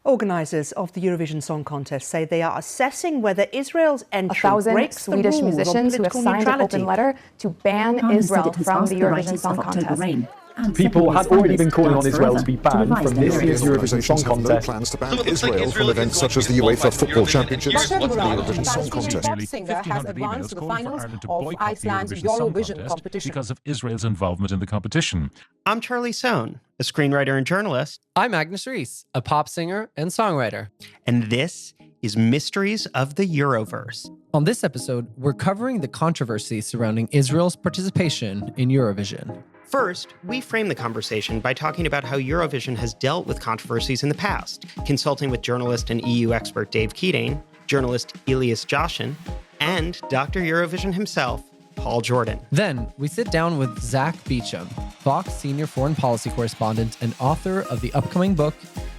Organisers of the Eurovision Song Contest say they are assessing whether Israel's entry 1,000 breaks the Swedish rules musicians on who have political signed an neutrality. open letter to ban Israel from the Eurovision Song Contest. People had already been calling on Israel to be banned from this year's Eurovision Song Have no Contest. plans to ban Israel from events such as the UEFA Football Championships or the Eurovision Song Contest. Pop singer has advanced to the finals of Iceland's Eurovision competition because of Israel's involvement in the competition. I'm Charlie Sohn, a screenwriter and journalist. I'm Agnes Reese, a pop singer and songwriter. And this is Mysteries of the Euroverse. On this episode, we're covering the controversy surrounding Israel's participation in Eurovision. First, we frame the conversation by talking about how Eurovision has dealt with controversies in the past, consulting with journalist and EU expert Dave Keating, journalist Elias Jahshan, and Dr. Eurovision himself, Paul Jordan. Then, we sit down with Zack Beauchamp, Vox senior foreign policy correspondent and author of the upcoming book,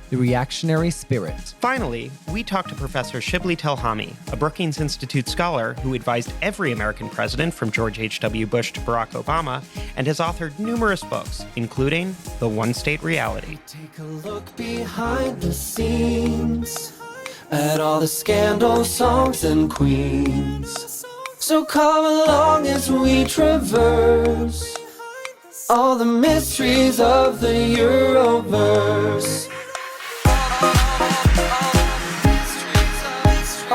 The Reactionary Spirit. Finally, we talk to Professor Shibley Telhami, a Brookings Institute scholar who advised every American president from George H.W. Bush to Barack Obama and has authored numerous books, including The One-State Reality. Take a look behind the scenes at all the scandal songs and queens. So come along as we traverse all the mysteries of the Euroverse.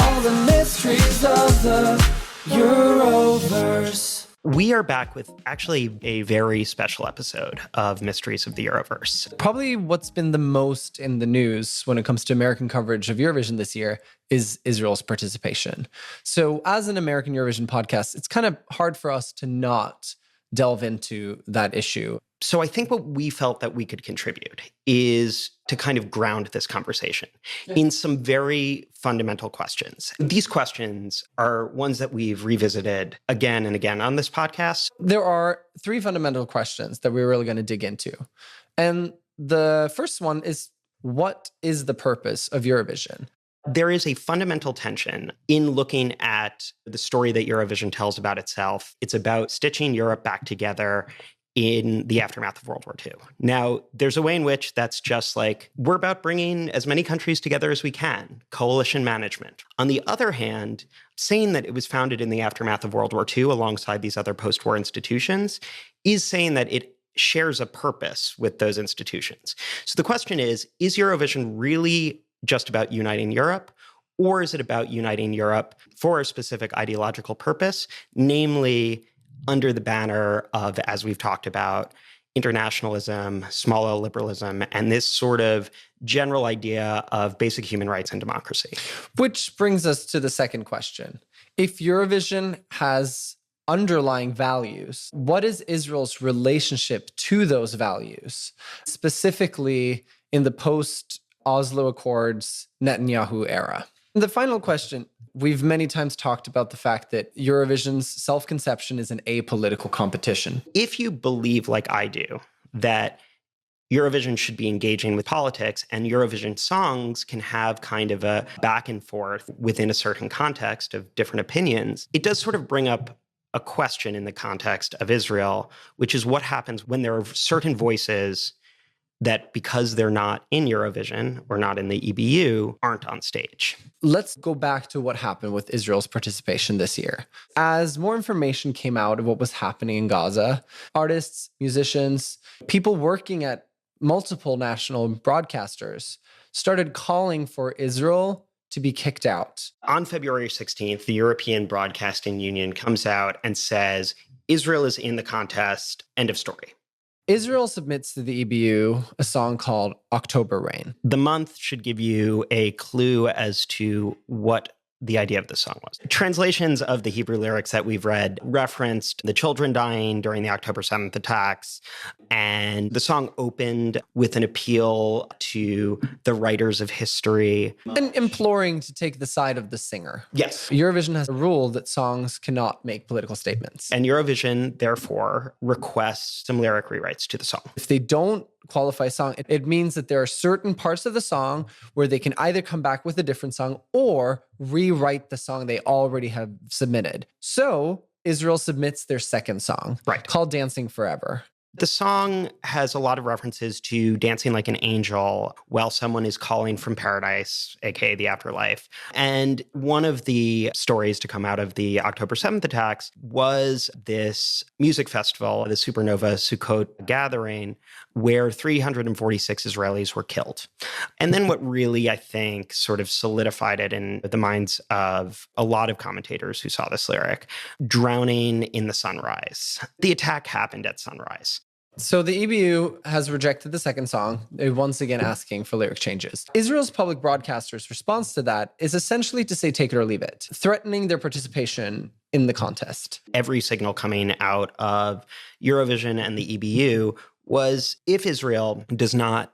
All the mysteries of the Euroverse. We are back with actually a very special episode of Mysteries of the Euroverse. Probably what's been the most in the news when it comes to American coverage of Eurovision this year is Israel's participation. So as an American Eurovision podcast, it's kind of hard for us to not delve into that issue. So I think what we felt that we could contribute is to kind of ground this conversation in some very fundamental questions. These questions are ones that we've revisited again and again on this podcast. There are three fundamental questions that we're really going to dig into. And the first one is, what is the purpose of Eurovision? There is a fundamental tension in looking at the story that Eurovision tells about itself. It's about stitching Europe back together in the aftermath of World War II. Now, there's a way in which that's just like, we're about bringing as many countries together as we can, coalition management. On the other hand, saying that it was founded in the aftermath of World War II alongside these other post-war institutions is saying that it shares a purpose with those institutions. So the question is Eurovision really just about uniting Europe, or is it about uniting Europe for a specific ideological purpose, namely under the banner of, as we've talked about, internationalism, small L liberalism, and this sort of general idea of basic human rights and democracy? Which brings us to the second question. If Eurovision has underlying values, what is Israel's relationship to those values, specifically in the post-Oslo Accords Netanyahu era? The final question, we've many times talked about the fact that Eurovision's self-conception is an apolitical competition. If you believe, like I do, that Eurovision should be engaging with politics and Eurovision songs can have kind of a back and forth within a certain context of different opinions, it does sort of bring up a question in the context of Israel, which is what happens when there are certain voices that, because they're not in Eurovision or not in the EBU, aren't on stage. Let's go back to what happened with Israel's participation this year. As more information came out of what was happening in Gaza, artists, musicians, people working at multiple national broadcasters started calling for Israel to be kicked out. On February 16th, the European Broadcasting Union comes out and says, Israel is in the contest, end of story. Israel submits to the EBU a song called October Rain. The month should give you a clue as to what the idea of the song was. Translations of the Hebrew lyrics that we've read referenced the children dying during the October 7th attacks, and the song opened with an appeal to the writers of history. And imploring to take the side of the singer. Yes. Eurovision has a rule that songs cannot make political statements. And Eurovision, therefore, requests some lyric rewrites to the song. If they don't qualify song, it means that there are certain parts of the song where they can either come back with a different song or rewrite the song they already have submitted. So Israel submits their second song, right, called Dancing Forever. The song has a lot of references to dancing like an angel while someone is calling from paradise, aka the afterlife. And one of the stories to come out of the October 7th attacks was this music festival, the Supernova Sukkot gathering, where 346 Israelis were killed. And then what really, I think, sort of solidified it in the minds of a lot of commentators who saw this lyric, drowning in the sunrise. The attack happened at sunrise. So the EBU has rejected the second song, once again asking for lyric changes. Israel's public broadcaster's response to that is essentially to say take it or leave it, threatening their participation in the contest. Every signal coming out of Eurovision and the EBU was if Israel does not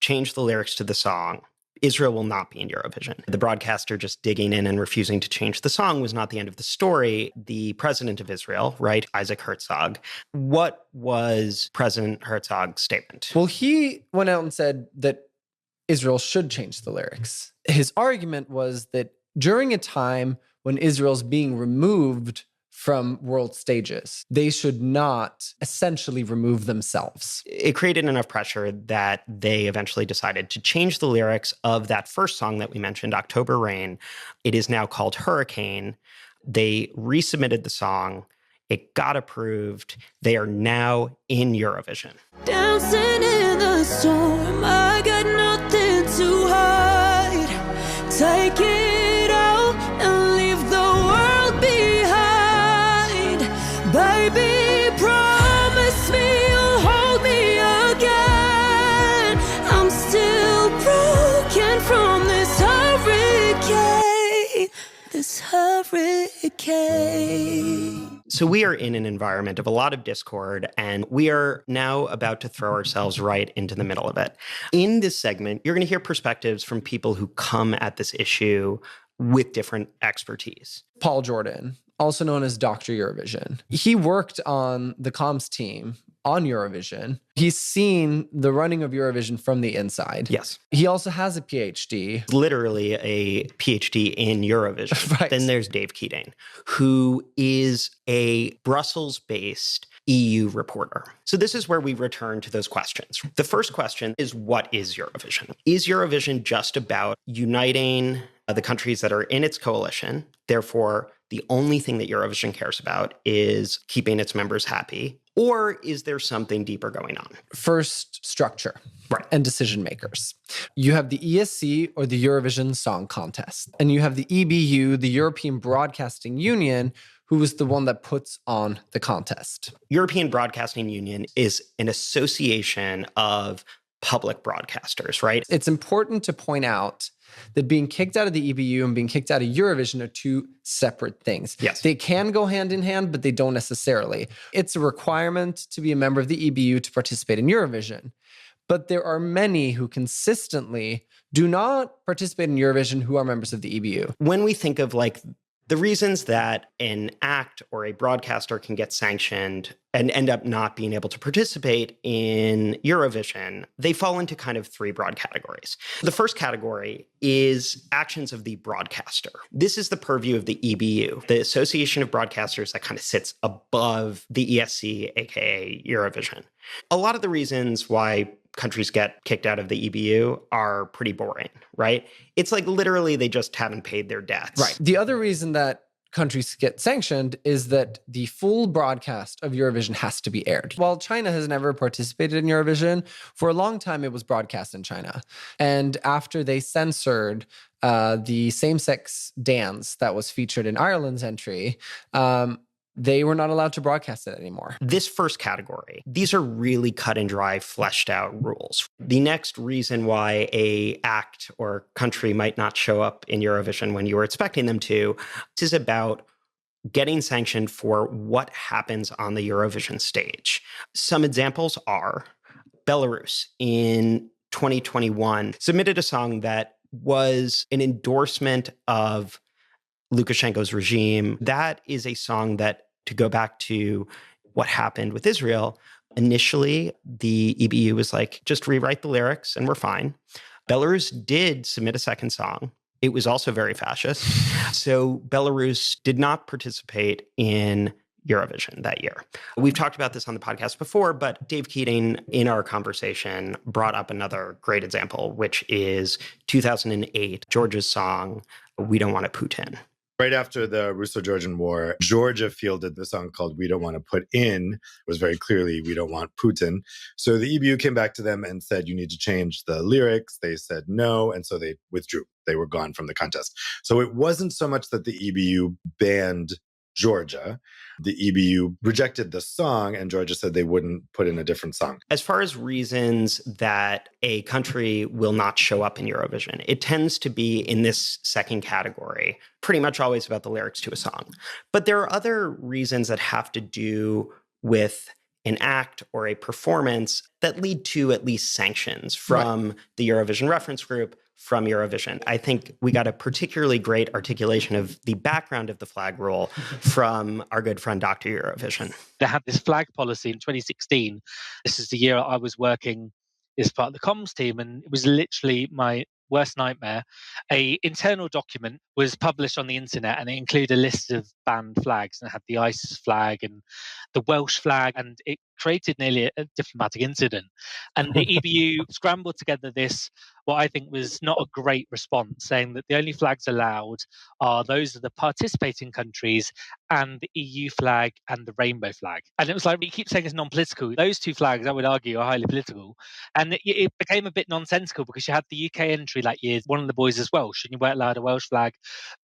change the lyrics to the song, Israel will not be in Eurovision. The broadcaster just digging in and refusing to change the song was not the end of the story. The president of Israel, right, Isaac Herzog, what was President Herzog's statement? Well, he went out and said that Israel should change the lyrics. His argument was that during a time when Israel's being removed from world stages, they should not essentially remove themselves. It created enough pressure that they eventually decided to change the lyrics of that first song that we mentioned, October Rain. It is now called Hurricane. They resubmitted the song. It got approved. They are now in Eurovision. Dancing in the storm, I got nothing to hide. Take it out and leave the world behind. Baby, promise me you'll hold me again. I'm still broken from this hurricane. This hurricane. So we are in an environment of a lot of discord, and we are now about to throw ourselves right into the middle of it. In this segment, you're going to hear perspectives from people who come at this issue with different expertise. Paul Jordan, also known as Dr. Eurovision. He worked on the comms team on Eurovision. He's seen the running of Eurovision from the inside. Yes. He also has a PhD. Literally a PhD in Eurovision. Right. Then there's Dave Keating, who is a Brussels-based EU reporter. So this is where we return to those questions. The first question is, what is Eurovision? Is Eurovision just about uniting the countries that are in its coalition? Therefore, the only thing that Eurovision cares about is keeping its members happy. Or is there something deeper going on? First, structure, right, and decision makers. You have the ESC, or the Eurovision Song Contest, and you have the EBU, the European Broadcasting Union, who is the one that puts on the contest. European Broadcasting Union is an association of public broadcasters, right? It's important to point out that being kicked out of the EBU and being kicked out of Eurovision are two separate things. Yes. They can go hand in hand, but they don't necessarily. It's a requirement to be a member of the EBU to participate in Eurovision. But there are many who consistently do not participate in Eurovision who are members of the EBU. When we think of like the reasons that an act or a broadcaster can get sanctioned and end up not being able to participate in Eurovision, they fall into kind of three broad categories. The first category is actions of the broadcaster. This is the purview of the EBU, the Association of Broadcasters that kind of sits above the ESC, aka Eurovision. A lot of the reasons why countries get kicked out of the EBU are pretty boring, right? It's like literally they just haven't paid their debts. Right. The other reason that countries get sanctioned is that the full broadcast of Eurovision has to be aired. While China has never participated in Eurovision, for a long time it was broadcast in China. And after they censored the same-sex dance that was featured in Ireland's entry, they were not allowed to broadcast it anymore. This first category, these are really cut and dry, fleshed out rules. The next reason why a act or country might not show up in Eurovision when you were expecting them to is about getting sanctioned for what happens on the Eurovision stage. Some examples are Belarus in 2021 submitted a song that was an endorsement of Lukashenko's regime. That is a song that, to go back to what happened with Israel, initially the EBU was like, just rewrite the lyrics and we're fine. Belarus did submit a second song. It was also very fascist. So Belarus did not participate in Eurovision that year. We've talked about this on the podcast before, but Dave Keating, in our conversation, brought up another great example, which is 2008, Georgia's song, We Don't Want a Putin. Right after the Russo-Georgian War, Georgia fielded the song called We Don't Want to Put In. It was very clearly, we don't want Putin. So the EBU came back to them and said, you need to change the lyrics. They said no, and so they withdrew. They were gone from the contest. So it wasn't so much that the EBU banned Georgia. The EBU rejected the song, and Georgia said they wouldn't put in a different song. As far as reasons that a country will not show up in Eurovision, it tends to be in this second category, pretty much always about the lyrics to a song. But there are other reasons that have to do with an act or a performance that lead to at least sanctions from the Eurovision Reference Group, from Eurovision. I think we got a particularly great articulation of the background of the flag rule from our good friend Dr. Eurovision. They had this flag policy in 2016. This is the year I was working as part of the comms team, and it was literally my worst nightmare. A internal document was published on the internet, and it included a list of banned flags, and it had the ISIS flag and the Welsh flag, and it created nearly a diplomatic incident. And the EBU scrambled together this, what I think was not a great response, saying that the only flags allowed are those of the participating countries and the EU flag and the rainbow flag. And it was like, you keep saying it's non-political. Those two flags, I would argue, are highly political. And it became a bit nonsensical because you had the UK entry that year, one of the boys is Welsh, and you weren't allowed a Welsh flag,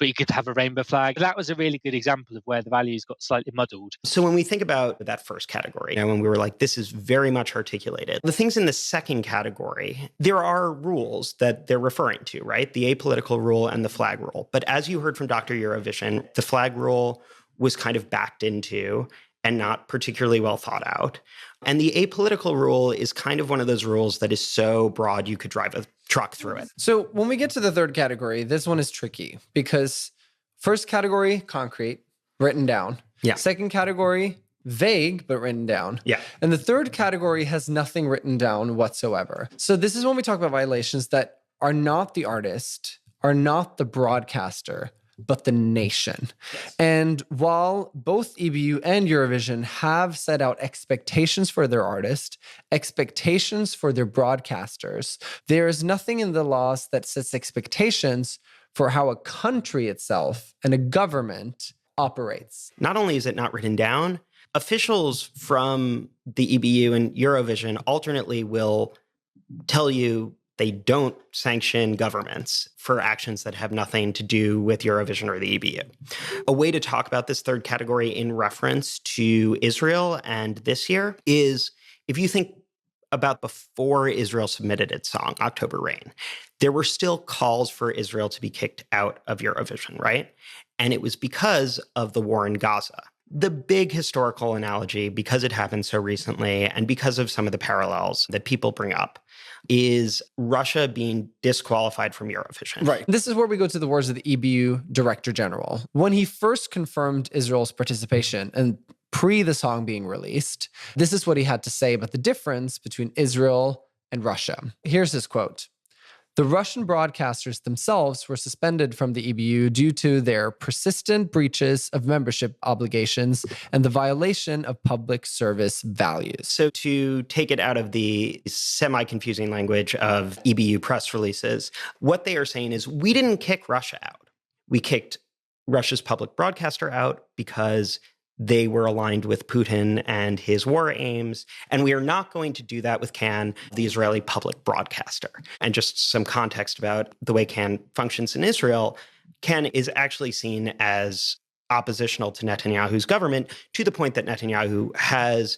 but you could have a rainbow flag. That was a really good example of where the values got slightly muddled. So when we think about that first category, when we were like, this is very much articulated, the things in the second category, there are rules that they're referring to, right? The apolitical rule and the flag rule. But as you heard from Dr. Eurovision, the flag rule was kind of backed into and not particularly well thought out. And the apolitical rule is kind of one of those rules that is so broad you could drive a truck through it. So when we get to the third category, this one is tricky because first category, concrete, written down. Yeah. Second category, vague, but written down. Yeah. And the third category has nothing written down whatsoever. So this is when we talk about violations that are not the artist, are not the broadcaster, but the nation. Yes. And while both EBU and Eurovision have set out expectations for their artists, expectations for their broadcasters, there is nothing in the laws that sets expectations for how a country itself and a government operates. Not only is it not written down, officials from the EBU and Eurovision alternately will tell you they don't sanction governments for actions that have nothing to do with Eurovision or the EBU. A way to talk about this third category in reference to Israel and this year is if you think about before Israel submitted its song, October Rain, there were still calls for Israel to be kicked out of Eurovision, right? And it was because of the war in Gaza. The big historical analogy, because it happened so recently and because of some of the parallels that people bring up, is Russia being disqualified from Eurovision. Right. This is where we go to the words of the EBU Director General. When he first confirmed Israel's participation and pre the song being released, this is what he had to say about the difference between Israel and Russia. Here's his quote. The Russian broadcasters themselves were suspended from the EBU due to their persistent breaches of membership obligations and the violation of public service values. So to take it out of the semi-confusing language of EBU press releases, what they are saying is we didn't kick Russia out. We kicked Russia's public broadcaster out because they were aligned with Putin and his war aims. And we are not going to do that with Kan, the Israeli public broadcaster. And just some context about the way Kan functions in Israel, Kan is actually seen as oppositional to Netanyahu's government to the point that Netanyahu has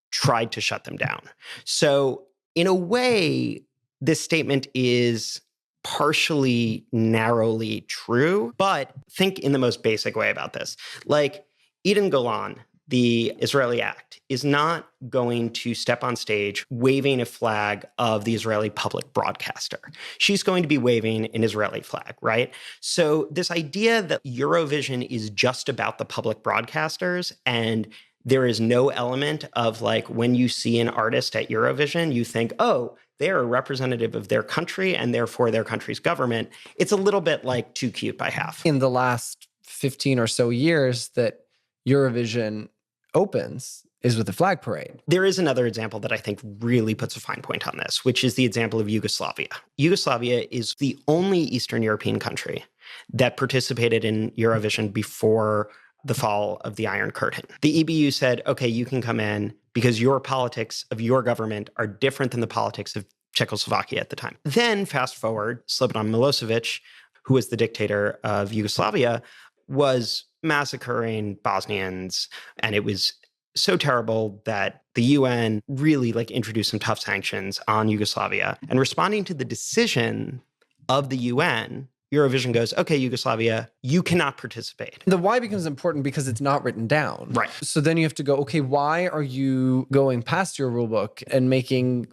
tried to shut them down. So in a way, this statement is partially narrowly true, but think in the most basic way about this. Like, Eden Golan, the Israeli act, is not going to step on stage waving a flag of the Israeli public broadcaster. She's going to be waving an Israeli flag, right? So this idea that Eurovision is just about the public broadcasters and there is no element of like when you see an artist at Eurovision, you think, oh, they're a representative of their country and therefore their country's government. It's a little bit like too cute by half. In the last 15 or so years that Eurovision opens is with the flag parade. There is another example that I think really puts a fine point on this, which is the example of Yugoslavia. Yugoslavia is the only Eastern European country that participated in Eurovision before the fall of the Iron Curtain. The EBU said, okay, you can come in because your politics of your government are different than the politics of Czechoslovakia at the time. Then fast forward, Slobodan Milosevic, who was the dictator of Yugoslavia, was massacring Bosnians, and it was so terrible that the UN really introduced some tough sanctions on Yugoslavia. And responding to the decision of the UN, Eurovision goes, okay, Yugoslavia, you cannot participate. The why becomes important because it's not written down. Right. So then you have to go, okay, why are you going past your rule book and making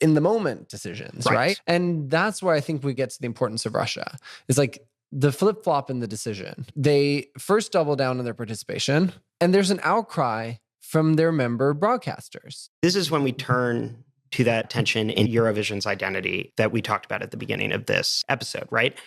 in the moment decisions, right? And that's where I think we get to the importance of Russia. It's the flip-flop in the decision. They first double down on their participation, and there's an outcry from their member broadcasters. This is when we turn to that tension in Eurovision's identity that we talked about at the beginning of this episode, right?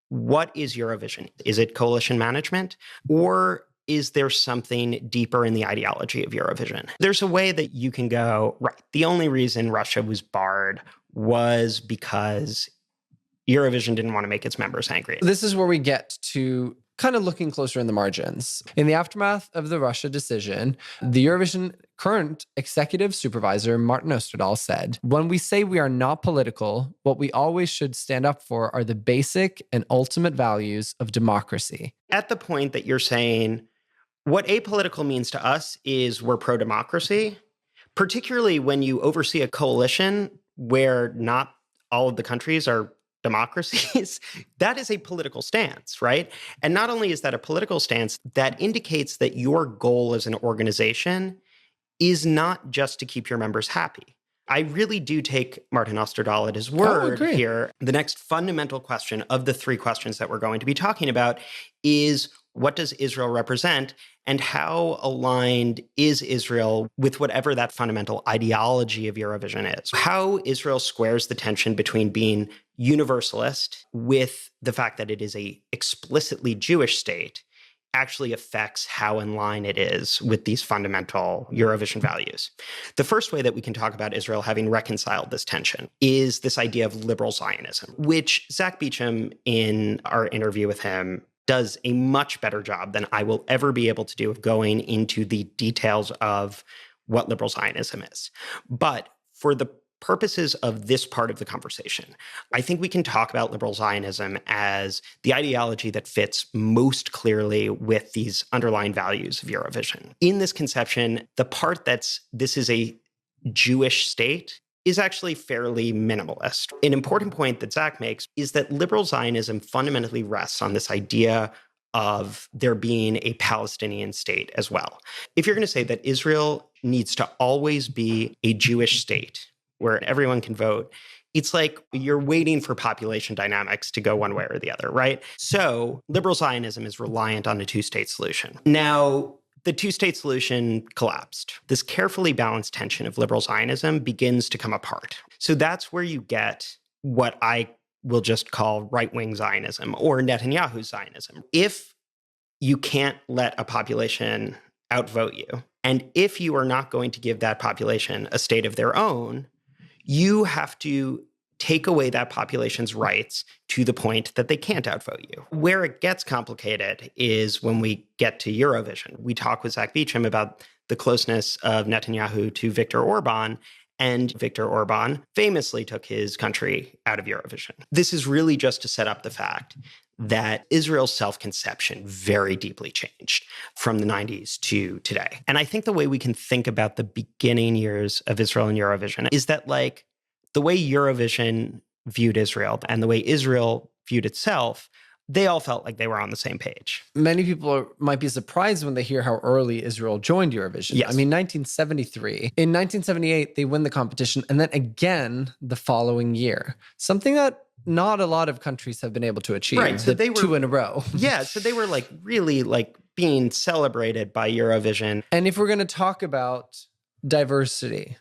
What is Eurovision? Is it coalition management? Or is there something deeper in the ideology of Eurovision? There's a way that you can go, right, the only reason Russia was barred was because Eurovision didn't want to make its members angry. This is where we get to kind of looking closer in the margins. In the aftermath of the Russia decision, the Eurovision current executive supervisor, Martin Osterdahl, said, when we say we are not political, what we always should stand up for are the basic and ultimate values of democracy. At the point that you're saying, what apolitical means to us is we're pro-democracy, particularly when you oversee a coalition where not all of the countries are democracies, that is a political stance, right? And not only is that a political stance, that indicates that your goal as an organization is not just to keep your members happy. I really do take Martin Osterdahl at his word here. The next fundamental question of the three questions that we're going to be talking about is, what does Israel represent, and how aligned is Israel with whatever that fundamental ideology of Eurovision is? How Israel squares the tension between being universalist with the fact that it is a explicitly Jewish state actually affects how in line it is with these fundamental Eurovision values. The first way that we can talk about Israel having reconciled this tension is this idea of liberal Zionism, which Zack Beauchamp, in our interview with him, does a much better job than I will ever be able to do of going into the details of what liberal Zionism is. But for the purposes of this part of the conversation, I think we can talk about liberal Zionism as the ideology that fits most clearly with these underlying values of Eurovision. In this conception, the part this is a Jewish state is actually fairly minimalist. An important point that Zack makes is that liberal Zionism fundamentally rests on this idea of there being a Palestinian state as well. If you're going to say that Israel needs to always be a Jewish state where everyone can vote, it's like you're waiting for population dynamics to go one way or the other, right? So liberal Zionism is reliant on a two-state solution. Now, the two-state solution collapsed. This carefully balanced tension of liberal Zionism begins to come apart. So that's where you get what I will just call right-wing Zionism or Netanyahu Zionism. If you can't let a population outvote you, and if you are not going to give that population a state of their own, you have to take away that population's rights to the point that they can't outvote you. Where it gets complicated is when we get to Eurovision. We talk with Zack Beauchamp about the closeness of Netanyahu to Viktor Orban, and Viktor Orban famously took his country out of Eurovision. This is really just to set up the fact that Israel's self-conception very deeply changed from the 90s to today. And I think the way we can think about the beginning years of Israel and Eurovision is that the way Eurovision viewed Israel and the way Israel viewed itself, they all felt like they were on the same page. Many people might be surprised when they hear how early Israel joined Eurovision. Yes. I mean, 1973. In 1978, they win the competition, and then again the following year. Something that not a lot of countries have been able to achieve. Right, so they were 2 in a row. Yeah, so they were really being celebrated by Eurovision. And if we're going to talk about diversity,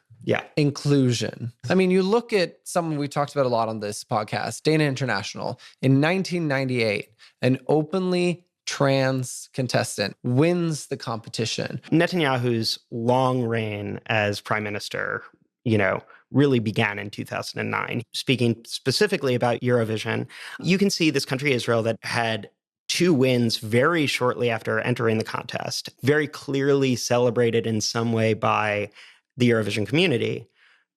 inclusion. I mean, you look at someone we talked about a lot on this podcast, Dana International, in 1998, an openly trans contestant wins the competition. Netanyahu's long reign as prime minister, really began in 2009. Speaking specifically about Eurovision, you can see this country, Israel, that had 2 wins very shortly after entering the contest, very clearly celebrated in some way by the Eurovision community,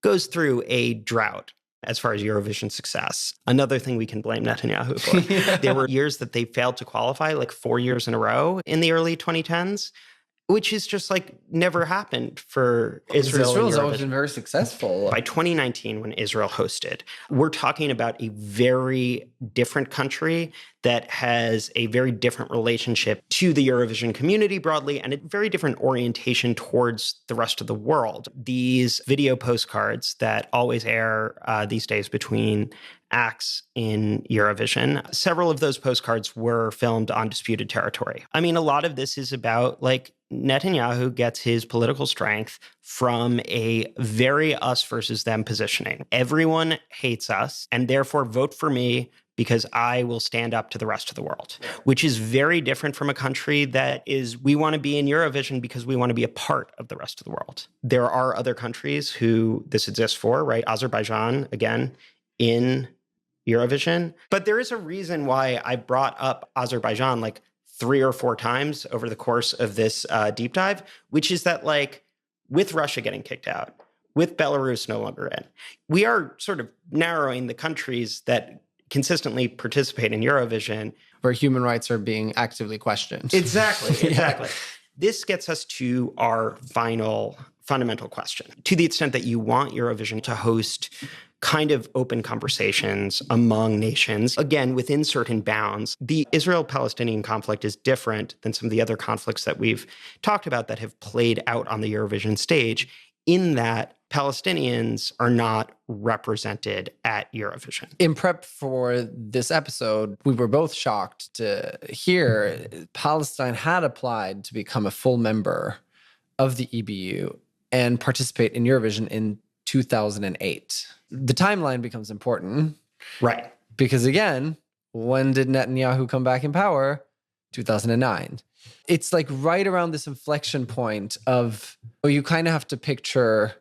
goes through a drought as far as Eurovision success. Another thing we can blame Netanyahu for. Yeah. There were years that they failed to qualify, like 4 years in a row in the early 2010s. Which is just like never happened for Israel. Israel's always been very successful. By 2019, when Israel hosted, we're talking about a very different country that has a very different relationship to the Eurovision community broadly and a very different orientation towards the rest of the world. These video postcards that always air these days between acts in Eurovision, several of those postcards were filmed on disputed territory. I mean, a lot of this is about Netanyahu gets his political strength from a very us versus them positioning. Everyone hates us and therefore vote for me because I will stand up to the rest of the world, which is very different from a country that is, we want to be in Eurovision because we want to be a part of the rest of the world. There are other countries who this exists for, right? Azerbaijan, again, in Eurovision. But there is a reason why I brought up Azerbaijan 3 or 4 times over the course of this deep dive, which is that with Russia getting kicked out, with Belarus no longer in, we are sort of narrowing the countries that consistently participate in Eurovision. Where human rights are being actively questioned. Exactly. Yeah. This gets us to our final fundamental question. To the extent that you want Eurovision to host kind of open conversations among nations, again, within certain bounds, the Israel-Palestinian conflict is different than some of the other conflicts that we've talked about that have played out on the Eurovision stage, in that Palestinians are not represented at Eurovision. In prep for this episode, we were both shocked to hear Palestine had applied to become a full member of the EBU and participate in Eurovision in 2008. The timeline becomes important. Right. Because again, when did Netanyahu come back in power? 2009. It's right around this inflection point of, you kind of have to picture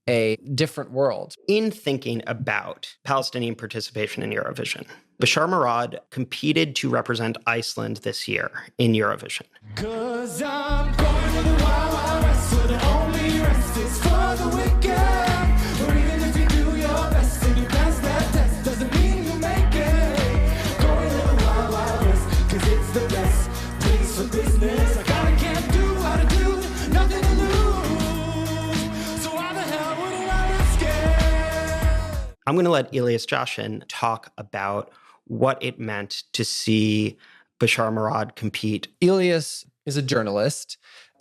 a different world. In thinking about Palestinian participation in Eurovision, Bashar Murad competed to represent Iceland this year in Eurovision. 'Cause I'm going to the Wild Wild West, where the only rest is for the wicked. Or even if you do your best and you pass that test, doesn't mean you make it. Going to the Wild Wild West, 'cause it's the best place for business. I kinda can't do what I do, nothing to lose. So why the hell wouldn't I risk it? I'm going to let Elias Jahshan talk about what it meant to see Bashar Murad compete. Elias is a journalist,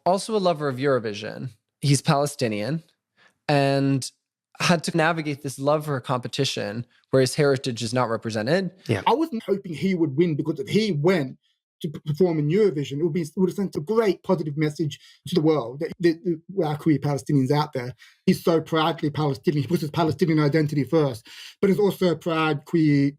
also a lover of Eurovision. He's Palestinian and had to navigate this love for a competition where his heritage is not represented. Yeah. I wasn't hoping he would win, because if he went to perform in Eurovision, it would have sent a great positive message to the world that our queer Palestinians out there. He's so proudly Palestinian. He puts his Palestinian identity first, but he's also a proud queer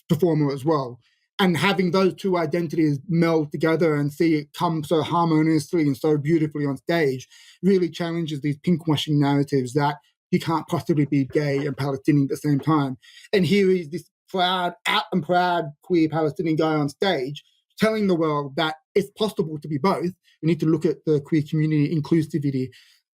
performer as well. And having those two identities meld together and see it come so harmoniously and so beautifully on stage really challenges these pinkwashing narratives that you can't possibly be gay and Palestinian at the same time. And here is this proud, out and proud queer Palestinian guy on stage telling the world that it's possible to be both. We need to look at the queer community inclusivity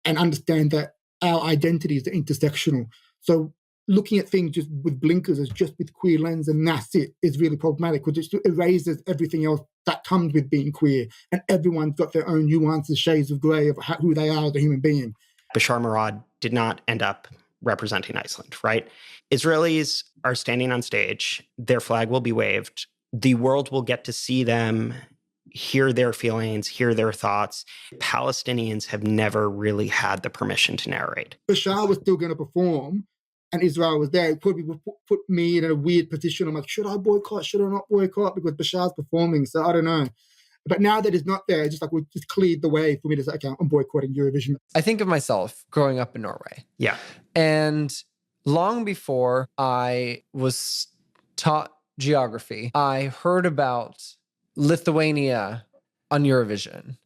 and understand that our identities are intersectional. So looking at things just with blinkers as just with queer lens and that's it is really problematic, because it erases everything else that comes with being queer. And everyone's got their own nuances, shades of grey of who they are as a human being. Bashar Murad did not end up representing Iceland, right? Israelis are standing on stage. Their flag will be waved. The world will get to see them, hear their feelings, hear their thoughts. Palestinians have never really had the permission to narrate. Bashar was still going to perform and Israel was there. It probably would put me in a weird position. I'm like, should I boycott? Should I not boycott? Because Bashar's performing, so I don't know. But now that he's not there, it's just we just cleared the way for me to say, okay, I'm boycotting Eurovision. I think of myself growing up in Norway. Yeah. And long before I was taught geography, I heard about Lithuania on Eurovision.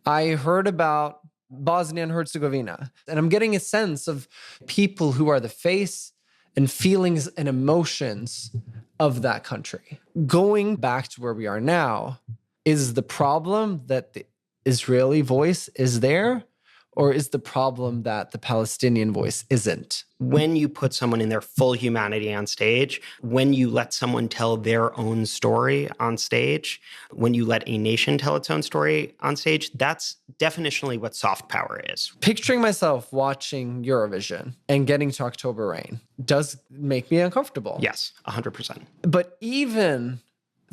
I heard about Bosnia and Herzegovina, and I'm getting a sense of people who are the face and feelings and emotions of that country. Going back to where we are now, is the problem that the Israeli voice is there, or is the problem that the Palestinian voice isn't? When you put someone in their full humanity on stage, when you let someone tell their own story on stage, when you let a nation tell its own story on stage, that's definitionally what soft power is. Picturing myself watching Eurovision and getting to October Rain does make me uncomfortable. Yes, 100%. But even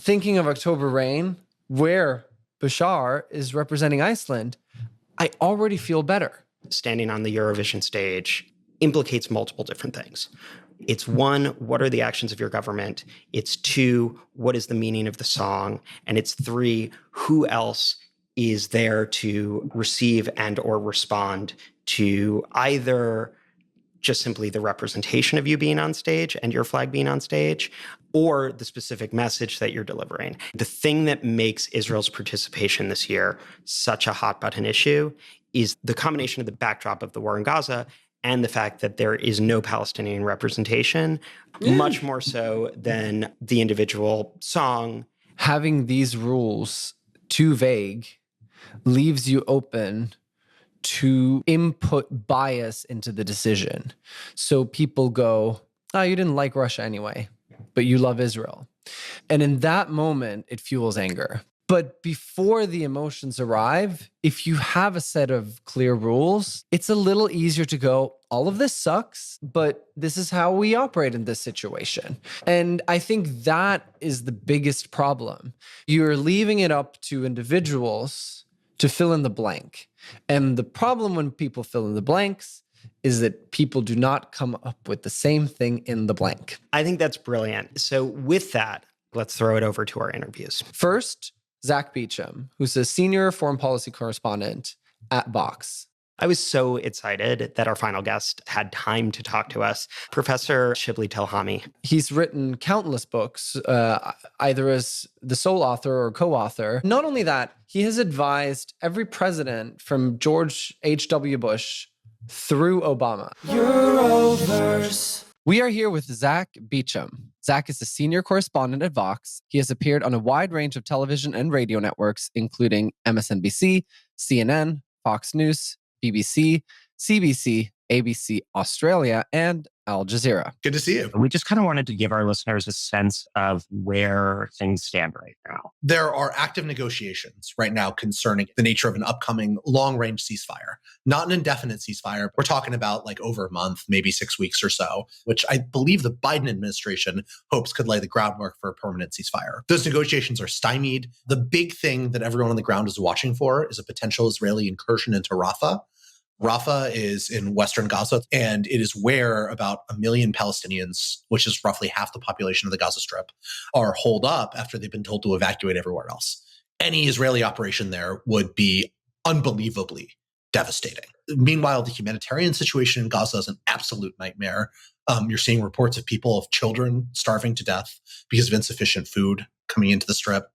thinking of October Rain, where Bashar is representing Iceland, I already feel better. Standing on the Eurovision stage implicates multiple different things. It's one, what are the actions of your government? It's two, what is the meaning of the song? And it's three, who else is there to receive and or respond to either just simply the representation of you being on stage and your flag being on stage, or the specific message that you're delivering. The thing that makes Israel's participation this year such a hot button issue is the combination of the backdrop of the war in Gaza and the fact that there is no Palestinian representation, much more so than the individual song. Having these rules too vague leaves you open to input bias into the decision. So people go, oh, you didn't like Russia anyway, but you love Israel. And in that moment, it fuels anger. But before the emotions arrive, if you have a set of clear rules, it's a little easier to go, all of this sucks, but this is how we operate in this situation. And I think that is the biggest problem. You're leaving it up to individuals to fill in the blank. And the problem when people fill in the blanks is that people do not come up with the same thing in the blank. I think that's brilliant. So with that, let's throw it over to our interviews. First, Zack Beauchamp, who's a senior foreign policy correspondent at Vox. I was so excited that our final guest had time to talk to us, Professor Shibley Telhami. He's written countless books, either as the sole author or co-author. Not only that, he has advised every president from George H.W. Bush through Obama. Euroverse. We are here with Zack Beauchamp. Zack is a senior correspondent at Vox. He has appeared on a wide range of television and radio networks, including MSNBC, CNN, Fox News, BBC, CBC, ABC Australia, and Al Jazeera. Good to see you. We just kind of wanted to give our listeners a sense of where things stand right now. There are active negotiations right now concerning the nature of an upcoming long-range ceasefire. Not an indefinite ceasefire. We're talking about like over a month, maybe 6 weeks or so, which I believe the Biden administration hopes could lay the groundwork for a permanent ceasefire. Those negotiations are stymied. The big thing that everyone on the ground is watching for is a potential Israeli incursion into Rafah. Rafah is in western Gaza, and it is where about 1 million Palestinians, which is roughly half the population of the Gaza Strip, are holed up after they've been told to evacuate everywhere else. Any Israeli operation there would be unbelievably devastating. Meanwhile, the humanitarian situation in Gaza is an absolute nightmare. You're seeing reports of children starving to death because of insufficient food coming into the Strip.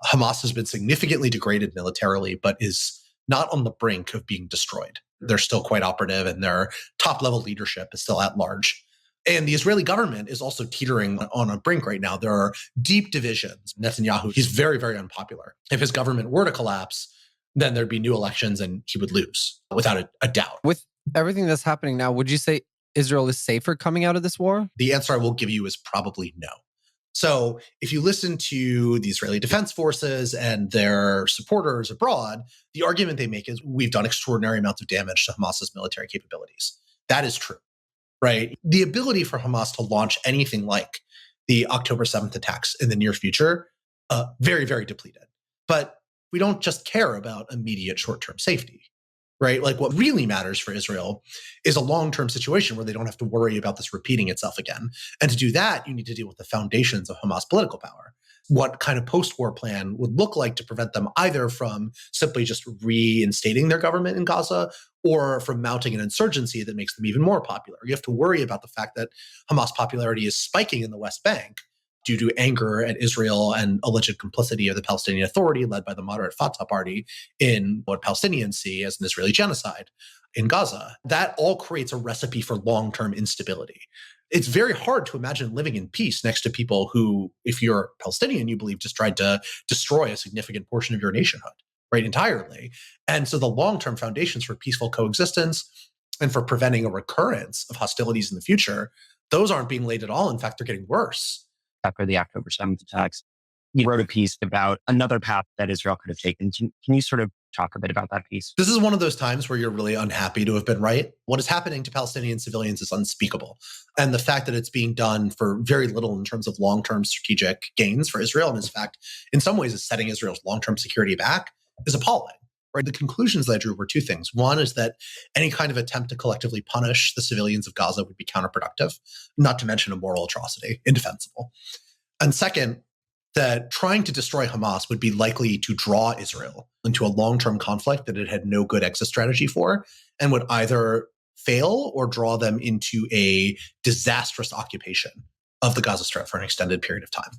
Hamas has been significantly degraded militarily, but is not on the brink of being destroyed. They're still quite operative, and their top-level leadership is still at large. And the Israeli government is also teetering on a brink right now. There are deep divisions. Netanyahu, he's very, very unpopular. If his government were to collapse, then there'd be new elections and he would lose, without a doubt. With everything that's happening now, would you say Israel is safer coming out of this war? The answer I will give you is probably no. So if you listen to the Israeli Defense Forces and their supporters abroad, the argument they make is we've done extraordinary amounts of damage to Hamas's military capabilities. That is true, right? The ability for Hamas to launch anything like the October 7th attacks in the near future, very, very depleted. But we don't just care about immediate short-term safety, right? Like what really matters for Israel is a long-term situation where they don't have to worry about this repeating itself again. And to do that, you need to deal with the foundations of Hamas political power. What kind of post-war plan would look like to prevent them either from simply just reinstating their government in Gaza or from mounting an insurgency that makes them even more popular. You have to worry about the fact that Hamas popularity is spiking in the West Bank, due to anger at Israel and alleged complicity of the Palestinian Authority led by the moderate Fatah party in what Palestinians see as an Israeli genocide in Gaza. That all creates a recipe for long-term instability. It's very hard to imagine living in peace next to people who, if you're Palestinian, you believe just tried to destroy a significant portion of your nationhood, right, entirely. And so the long-term foundations for peaceful coexistence and for preventing a recurrence of hostilities in the future, those aren't being laid at all. In fact, they're getting worse. After the October 7th attacks, you wrote a piece about another path that Israel could have taken. Can you sort of talk a bit about that piece? This is one of those times where you're really unhappy to have been right. What is happening to Palestinian civilians is unspeakable. And the fact that it's being done for very little in terms of long-term strategic gains for Israel, and in fact, in some ways is setting Israel's long-term security back, is appalling. Right? The conclusions that I drew were two things. One is that any kind of attempt to collectively punish the civilians of Gaza would be counterproductive, not to mention a moral atrocity, indefensible. And second, that trying to destroy Hamas would be likely to draw Israel into a long-term conflict that it had no good exit strategy for, and would either fail or draw them into a disastrous occupation of the Gaza Strip for an extended period of time.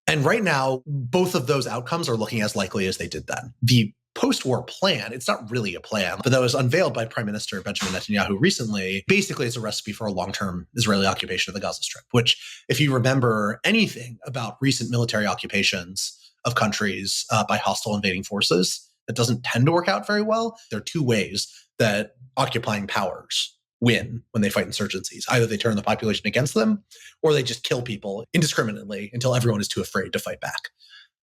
And right now, both of those outcomes are looking as likely as they did then. The post-war plan, it's not really a plan, but that was unveiled by Prime Minister Benjamin Netanyahu recently, basically is a recipe for a long-term Israeli occupation of the Gaza Strip, which, if you remember anything about recent military occupations of countries by hostile invading forces, that doesn't tend to work out very well. There are two ways that occupying powers win when they fight insurgencies. Either they turn the population against them, or they just kill people indiscriminately until everyone is too afraid to fight back.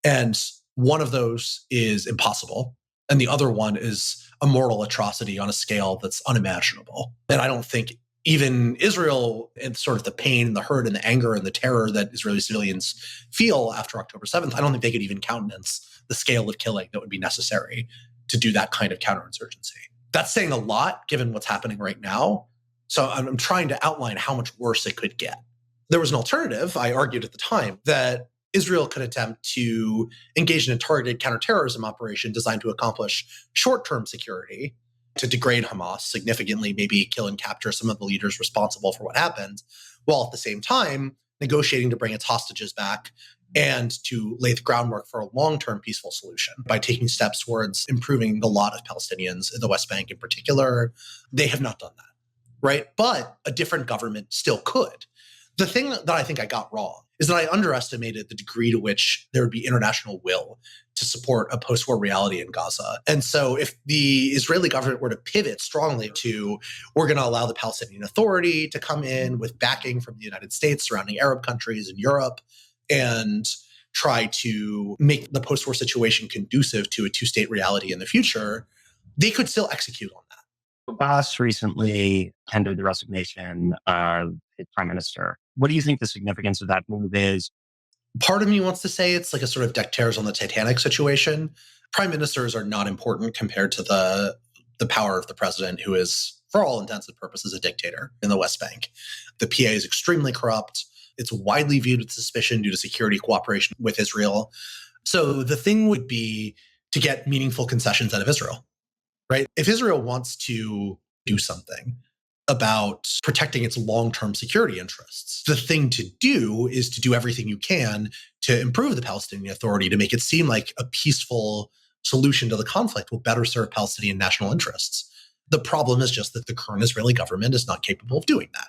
And one of those is impossible, and the other one is a moral atrocity on a scale that's unimaginable. And I don't think even Israel, and sort of the pain and the hurt and the anger and the terror that Israeli civilians feel after October 7th, I don't think they could even countenance the scale of killing that would be necessary to do that kind of counterinsurgency. That's saying a lot given what's happening right now. So I'm trying to outline how much worse it could get. There was an alternative, I argued at the time, that Israel could attempt to engage in a targeted counterterrorism operation designed to accomplish short-term security, to degrade Hamas significantly, maybe kill and capture some of the leaders responsible for what happened, while at the same time negotiating to bring its hostages back and to lay the groundwork for a long-term peaceful solution by taking steps towards improving the lot of Palestinians in the West Bank in particular. They have not done that, right? But a different government still could. The thing that I think I got wrong is that I underestimated the degree to which there would be international will to support a post-war reality in Gaza. And so if the Israeli government were to pivot strongly to, we're going to allow the Palestinian Authority to come in with backing from the United States, surrounding Arab countries and Europe, and try to make the post-war situation conducive to a two-state reality in the future, they could still execute on that. Abbas recently tendered the resignation of his prime minister. What do you think the significance of that move is? Part of me wants to say it's like a sort of deck chairs on the Titanic situation. Prime ministers are not important compared to the power of the president, who is, for all intents and purposes, a dictator in the West Bank. The PA is extremely corrupt. It's widely viewed with suspicion due to security cooperation with Israel. So the thing would be to get meaningful concessions out of Israel, right? If Israel wants to do something about protecting its long-term security interests, the thing to do is to do everything you can to improve the Palestinian Authority, to make it seem like a peaceful solution to the conflict will better serve Palestinian national interests. The problem is just that the current Israeli government is not capable of doing that.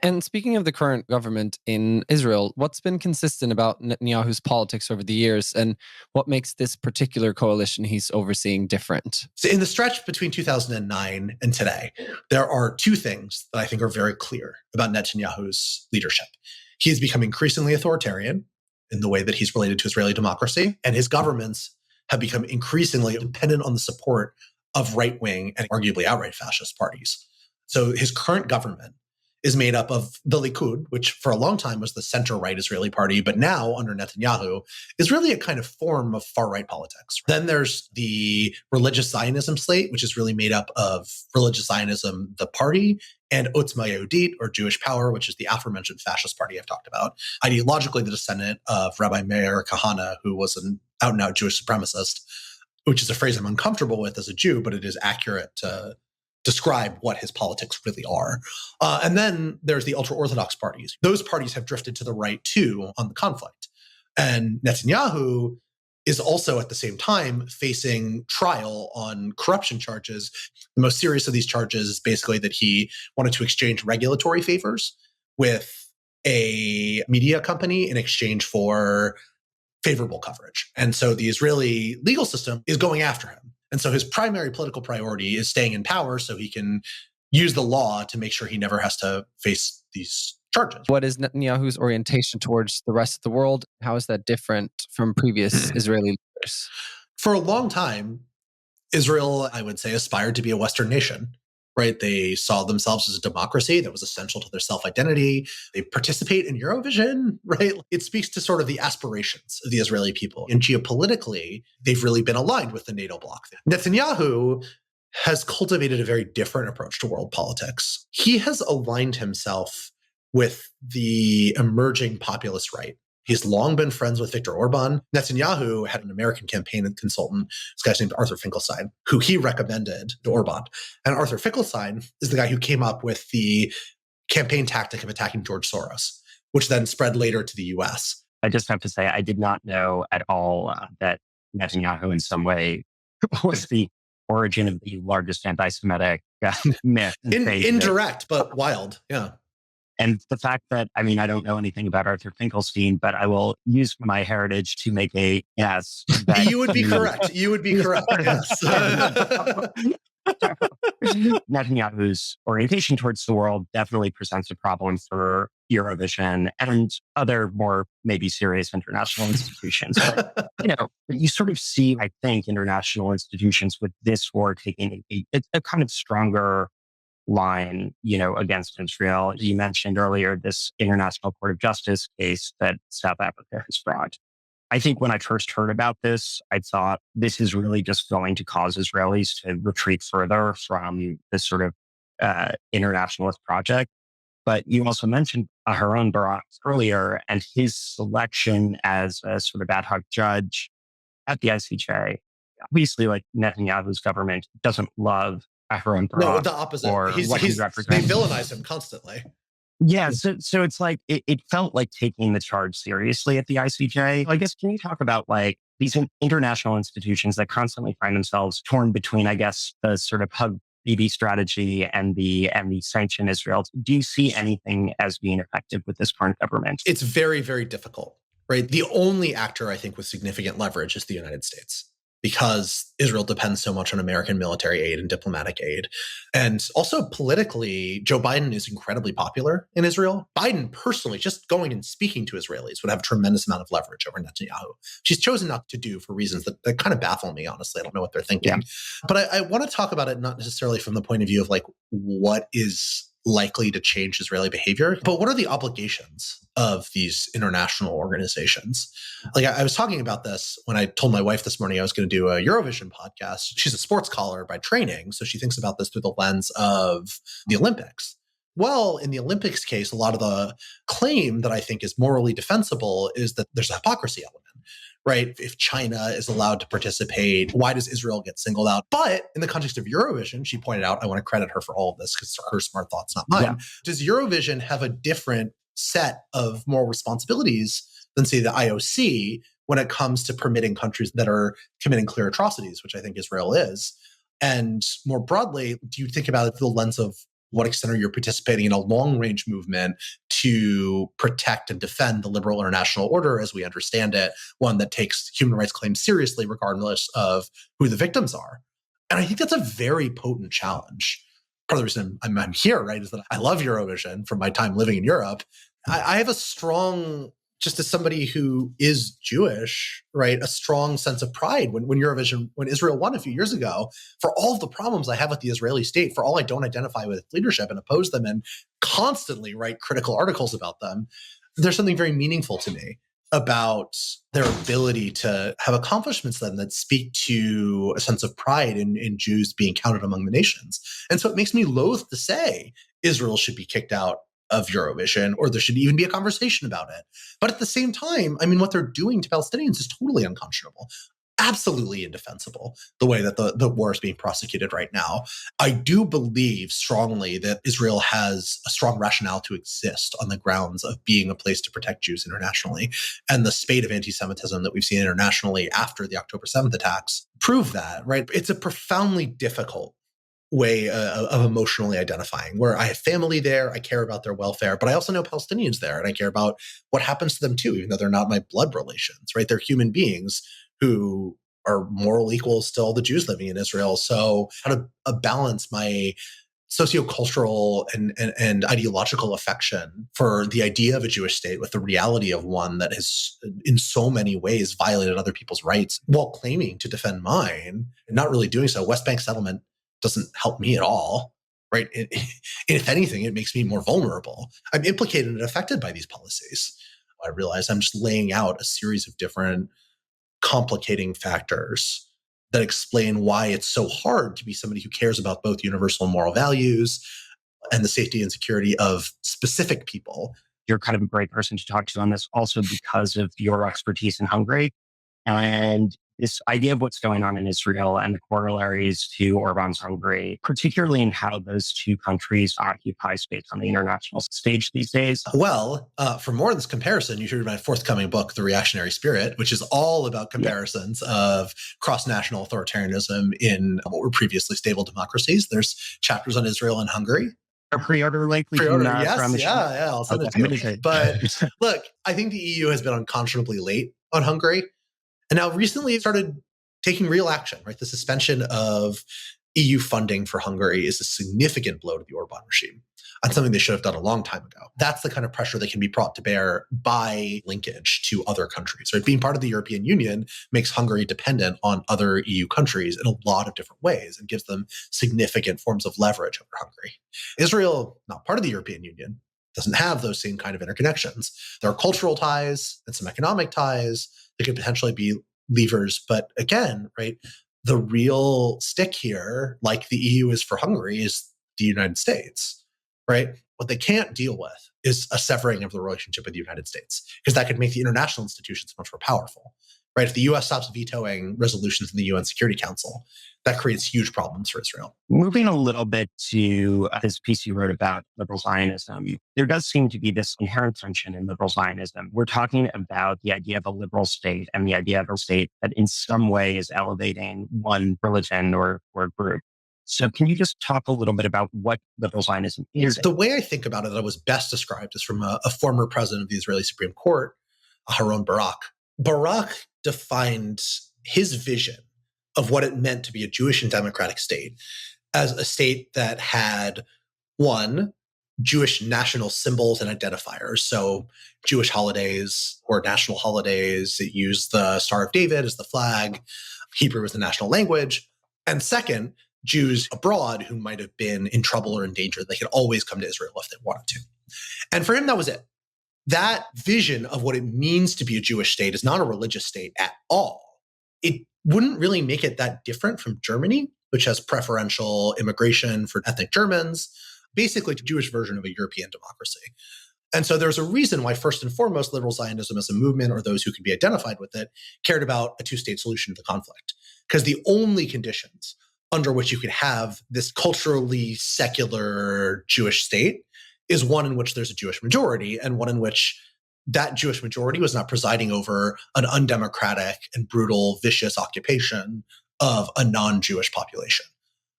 And speaking of the current government in Israel, what's been consistent about Netanyahu's politics over the years, and what makes this particular coalition he's overseeing different? So in the stretch between 2009 and today, there are two things that I think are very clear about Netanyahu's leadership. He has become increasingly authoritarian in the way that he's related to Israeli democracy, and his governments have become increasingly dependent on the support of right-wing and arguably outright fascist parties. So his current government is made up of the Likud, which for a long time was the center-right Israeli party, but now under Netanyahu is really a kind of form of far-right politics. Then there's the religious Zionism slate, which is really made up of religious Zionism, the party, and Otzma Yehudit, or Jewish Power, which is the aforementioned fascist party I've talked about. Ideologically, the descendant of Rabbi Meir Kahane, who was an out-and-out Jewish supremacist, which is a phrase I'm uncomfortable with as a Jew, but it is accurate to describe what his politics really are. And then there's the ultra-Orthodox parties. Those parties have drifted to the right too on the conflict. And Netanyahu is also at the same time facing trial on corruption charges. The most serious of these charges is basically that he wanted to exchange regulatory favors with a media company in exchange for favorable coverage. And so the Israeli legal system is going after him. And so his primary political priority is staying in power so he can use the law to make sure he never has to face these charges. What is Netanyahu's orientation towards the rest of the world? How is that different from previous Israeli leaders? For a long time, Israel, I would say, aspired to be a Western nation, right? They saw themselves as a democracy that was essential to their self-identity. They participate in Eurovision, right? It speaks to sort of the aspirations of the Israeli people. And geopolitically, they've really been aligned with the NATO bloc. Netanyahu has cultivated a very different approach to world politics. He has aligned himself with the emerging populist right. He's long been friends with Viktor Orban. Netanyahu had an American campaign consultant, this guy named Arthur Finkelstein, who he recommended to Orban. And Arthur Finkelstein is the guy who came up with the campaign tactic of attacking George Soros, which then spread later to the US. I just have to say, I did not know at all that Netanyahu in some way was the origin of the largest anti-Semitic myth. Indirect, but wild. Yeah. And the fact that, I mean, I don't know anything about Arthur Finkelstein, but I will use my heritage to make a guess. You would be correct. You would be correct. Yes. Netanyahu's orientation towards the world definitely presents a problem for Eurovision and other more maybe serious international institutions. But, you sort of see, I think, international institutions with this war taking a kind of stronger line, against Israel. You mentioned earlier this International Court of Justice case that South Africa has brought. I think when I first heard about this, I thought this is really just going to cause Israelis to retreat further from this sort of internationalist project. But you also mentioned Aharon Barak earlier and his selection as a sort of ad hoc judge at the ICJ. Obviously, Netanyahu's government doesn't love Aharon Barak. No, the opposite. They villainize him constantly. Yeah, so it's like, it felt like taking the charge seriously at the ICJ. I guess, can you talk about these international institutions that constantly find themselves torn between, I guess, the sort of hug Bibi strategy and the sanction Israel? Do you see anything as being effective with this current government? It's very, very difficult, right? The only actor, I think, with significant leverage is the United States, because Israel depends so much on American military aid and diplomatic aid. And also politically, Joe Biden is incredibly popular in Israel. Biden personally, just going and speaking to Israelis would have a tremendous amount of leverage over Netanyahu. She's chosen not to do for reasons that kind of baffle me, honestly. I don't know what they're thinking. Yeah. But I want to talk about it not necessarily from the point of view of what is likely to change Israeli behavior, but what are the obligations of these international organizations? I was talking about this when I told my wife this morning I was going to do a Eurovision podcast. She's a sports scholar by training, so she thinks about this through the lens of the Olympics. Well, in the Olympics case, a lot of the claim that I think is morally defensible is that there's a hypocrisy element. Right? If China is allowed to participate, why does Israel get singled out? But in the context of Eurovision, she pointed out, I want to credit her for all of this because it's her smart thoughts, not mine. Yeah. Does Eurovision have a different set of moral responsibilities than, say, the IOC when it comes to permitting countries that are committing clear atrocities, which I think Israel is? And more broadly, do you think about it through the lens of what extent are you participating in a long-range movement to protect and defend the liberal international order as we understand it, one that takes human rights claims seriously regardless of who the victims are? And I think that's a very potent challenge. Part of the reason I'm here, right, is that I love Eurovision from my time living in Europe. I have a strong, just as somebody who is Jewish, right, a strong sense of pride when Israel won a few years ago, for all of the problems I have with the Israeli state, for all I don't identify with leadership and oppose them and constantly write critical articles about them, there's something very meaningful to me about their ability to have accomplishments then that speak to a sense of pride in Jews being counted among the nations. And so it makes me loath to say Israel should be kicked out of Eurovision, or there should even be a conversation about it. But at the same time, I mean, what they're doing to Palestinians is totally unconscionable. absolutely indefensible the way that the war is being prosecuted right now. I do believe strongly that Israel has a strong rationale to exist on the grounds of being a place to protect Jews internationally. And the spate of anti-Semitism that we've seen internationally after the October 7th attacks prove that, right? It's a profoundly difficult way of emotionally identifying, where I have family there, I care about their welfare, but I also know Palestinians there, and I care about what happens to them too, even though they're not my blood relations, right? They're human beings who are moral equals to all the Jews living in Israel. So how to balance my sociocultural and ideological affection for the idea of a Jewish state with the reality of one that has in so many ways violated other people's rights while claiming to defend mine and not really doing so. West Bank settlement doesn't help me at all, right? If anything, it makes me more vulnerable. I'm implicated and affected by these policies. I realize I'm just laying out a series of different complicating factors that explain why it's so hard to be somebody who cares about both universal and moral values and the safety and security of specific people. You're kind of a great person to talk to on this also because of your expertise in Hungary and this idea of what's going on in Israel and the corollaries to Orban's Hungary, particularly in how those two countries occupy space on the international stage these days. Well, for more of this comparison, you should read my forthcoming book, The Reactionary Spirit, which is all about comparisons of cross-national authoritarianism in what were previously stable democracies. There's chapters on Israel and Hungary. A pre-order link? Yes, I'll send it to you. But look, I think the EU has been unconscionably late on Hungary. And now recently it started taking real action, right? The suspension of EU funding for Hungary is a significant blow to the Orban regime on something they should have done a long time ago. That's the kind of pressure that can be brought to bear by linkage to other countries, right? Being part of the European Union makes Hungary dependent on other EU countries in a lot of different ways and gives them significant forms of leverage over Hungary. Israel, not part of the European Union, doesn't have those same kind of interconnections. There are cultural ties and some economic ties that could potentially be levers. But again, right, the real stick here, like the EU is for Hungary, is the United States, right? What they can't deal with is a severing of the relationship with the United States, because that could make the international institutions much more powerful, right? If the US stops vetoing resolutions in the UN Security Council, that creates huge problems for Israel. Moving a little bit to this piece you wrote about liberal Zionism, there does seem to be this inherent tension in liberal Zionism. We're talking about the idea of a liberal state and the idea of a state that in some way is elevating one religion or group. So can you just talk a little bit about what liberal Zionism is? The way I think about it that was best described is from a former president of the Israeli Supreme Court, Aharon Barak. Barak defined his vision of what it meant to be a Jewish and democratic state as a state that had, one, Jewish national symbols and identifiers. So Jewish holidays or national holidays that use the Star of David as the flag. Hebrew as the national language. And second, Jews abroad who might have been in trouble or in danger, they could always come to Israel if they wanted to. And for him, that was it. That vision of what it means to be a Jewish state is not a religious state at all. It wouldn't really make it that different from Germany, which has preferential immigration for ethnic Germans, basically a Jewish version of a European democracy. And so there's a reason why, first and foremost, liberal Zionism as a movement, or those who can be identified with it, cared about a two-state solution to the conflict. Because the only conditions under which you could have this culturally secular Jewish state is one in which there's a Jewish majority, and one in which that Jewish majority was not presiding over an undemocratic and brutal, vicious occupation of a non-Jewish population.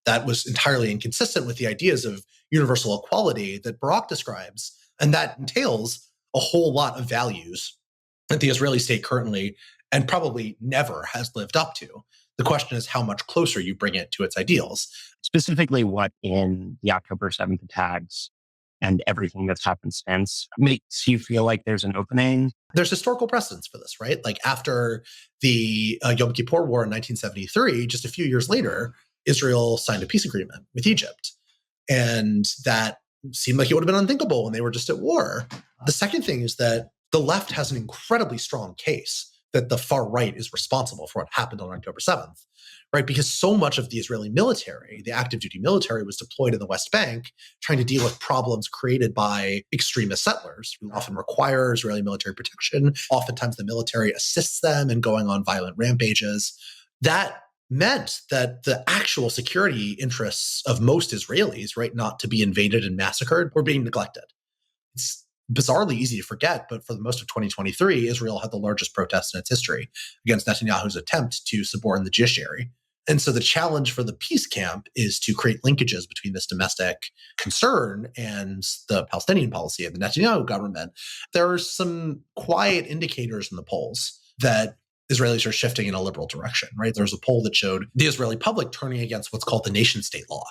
That was entirely inconsistent with the ideas of universal equality that Barak describes. And that entails a whole lot of values that the Israeli state currently and probably never has lived up to. The question is how much closer you bring it to its ideals. Specifically, what in the October 7th attacks and everything that's happened since makes you feel like there's an opening? There's historical precedence for this, right? Like after the Yom Kippur War in 1973, just a few years later, Israel signed a peace agreement with Egypt. And that seemed like it would have been unthinkable when they were just at war. The second thing is that the left has an incredibly strong case that the far right is responsible for what happened on October 7th, right? Because so much of the Israeli military, the active duty military, was deployed in the West Bank trying to deal with problems created by extremist settlers who often require Israeli military protection. Oftentimes the military assists them in going on violent rampages. That meant that the actual security interests of most Israelis, right, not to be invaded and massacred, were being neglected. It's bizarrely easy to forget, but for the most of 2023, Israel had the largest protest in its history against Netanyahu's attempt to subordinate the judiciary. And so the challenge for the peace camp is to create linkages between this domestic concern and the Palestinian policy of the Netanyahu government. There are some quiet indicators in the polls that Israelis are shifting in a liberal direction, right? There's a poll that showed the Israeli public turning against what's called the nation-state law,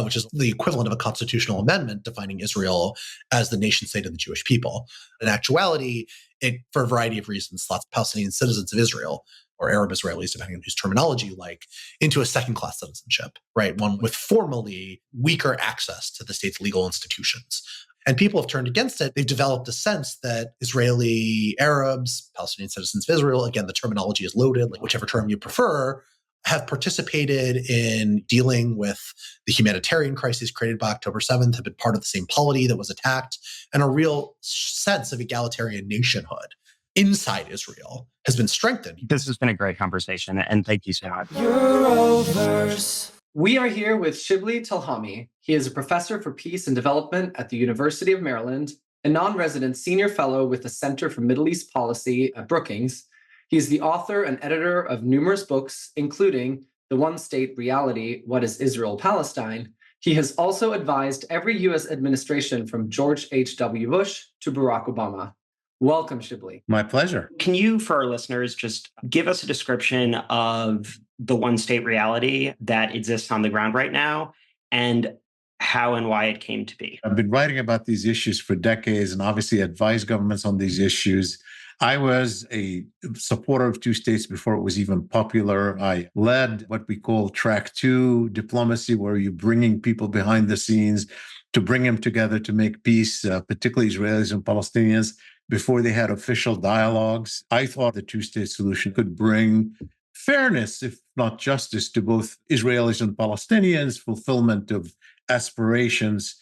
which is the equivalent of a constitutional amendment defining Israel as the nation-state of the Jewish people. In actuality, it, for a variety of reasons, slots Palestinian citizens of Israel, or Arab Israelis, depending on whose terminology you like, into a second-class citizenship, right? One with formally weaker access to the state's legal institutions. And people have turned against it. They've developed a sense that Israeli Arabs, Palestinian citizens of Israel, again, the terminology is loaded, like whichever term you prefer, have participated in dealing with the humanitarian crisis created by October 7th, have been part of the same polity that was attacked, and a real sense of egalitarian nationhood inside Israel has been strengthened. This has been a great conversation, and thank you so much. Euroverse. We are here with Shibley Telhami. He is a professor for peace and development at the University of Maryland, a non-resident senior fellow with the Center for Middle East Policy at Brookings. He is the author and editor of numerous books, including The One-State Reality, What is Israel-Palestine? He has also advised every U.S. administration from George H.W. Bush to Barack Obama. Welcome, Shibley. My pleasure. Can you, for our listeners, just give us a description of the one-state reality that exists on the ground right now and how and why it came to be? I've been writing about these issues for decades and obviously advised governments on these issues. I was a supporter of two states before it was even popular. I led what we call track two diplomacy, where you're bringing people behind the scenes to bring them together to make peace, particularly Israelis and Palestinians, before they had official dialogues. I thought the two-state solution could bring fairness, if not justice, to both Israelis and Palestinians, fulfillment of aspirations.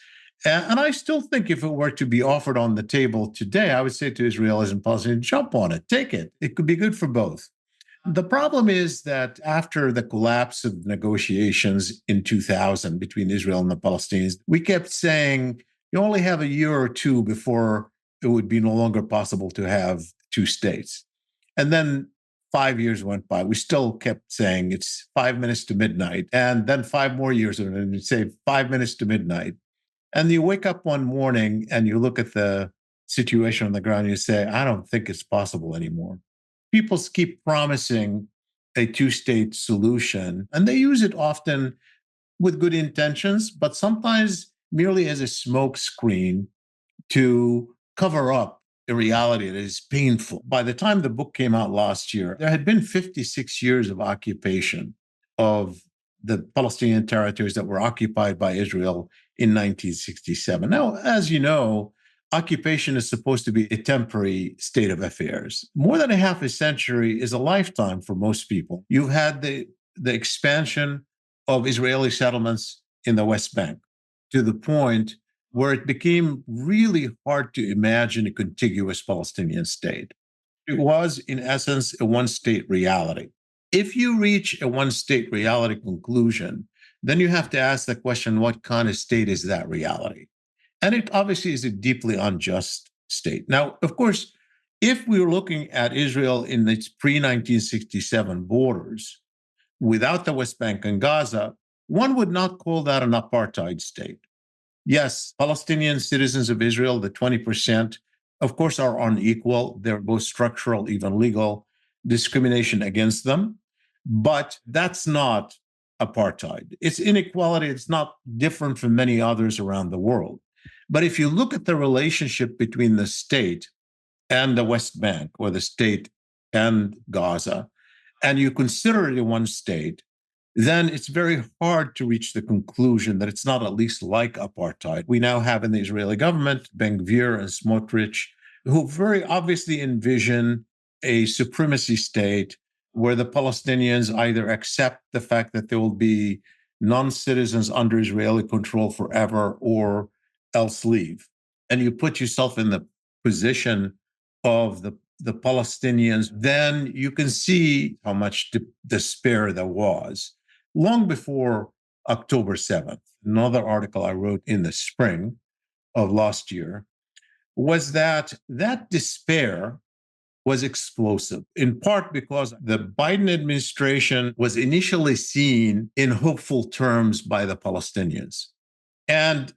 And I still think if it were to be offered on the table today, I would say to Israelis and Palestinians, jump on it, take it. It could be good for both. The problem is that after the collapse of negotiations in 2000 between Israel and the Palestinians, we kept saying you only have a year or two before it would be no longer possible to have two states. And then 5 years went by. We still kept saying it's 5 minutes to midnight. And then 5 more years, and we'd say 5 minutes to midnight. And you wake up one morning and you look at the situation on the ground and you say, I don't think it's possible anymore. People keep promising a two-state solution, and they use it often with good intentions, but sometimes merely as a smoke screen to cover up a reality that is painful. By the time the book came out last year, there had been 56 years of occupation of the Palestinian territories that were occupied by Israel in 1967. Now, as you know, occupation is supposed to be a temporary state of affairs. More than a half a century is a lifetime for most people. You've had the expansion of Israeli settlements in the West Bank to the point where it became really hard to imagine a contiguous Palestinian state. It was, in essence, a one-state reality. If you reach a one-state reality conclusion, then you have to ask the question, what kind of state is that reality? And it obviously is a deeply unjust state. Now, of course, if we were looking at Israel in its pre-1967 borders, without the West Bank and Gaza, one would not call that an apartheid state. Yes, Palestinian citizens of Israel, the 20%, of course, are unequal. They're both structural, even legal discrimination against them. But that's not apartheid. It's inequality. It's not different from many others around the world. But if you look at the relationship between the state and the West Bank, or the state and Gaza, and you consider it one state, then it's very hard to reach the conclusion that it's not at least like apartheid. We now have in the Israeli government Ben Gvir and Smotrich, who very obviously envision a supremacy state where the Palestinians either accept the fact that there will be non-citizens under Israeli control forever or else leave. And you put yourself in the position of the Palestinians, then you can see how much despair there was long before October 7th. Another article I wrote in the spring of last year was that despair was explosive, in part because the Biden administration was initially seen in hopeful terms by the Palestinians. And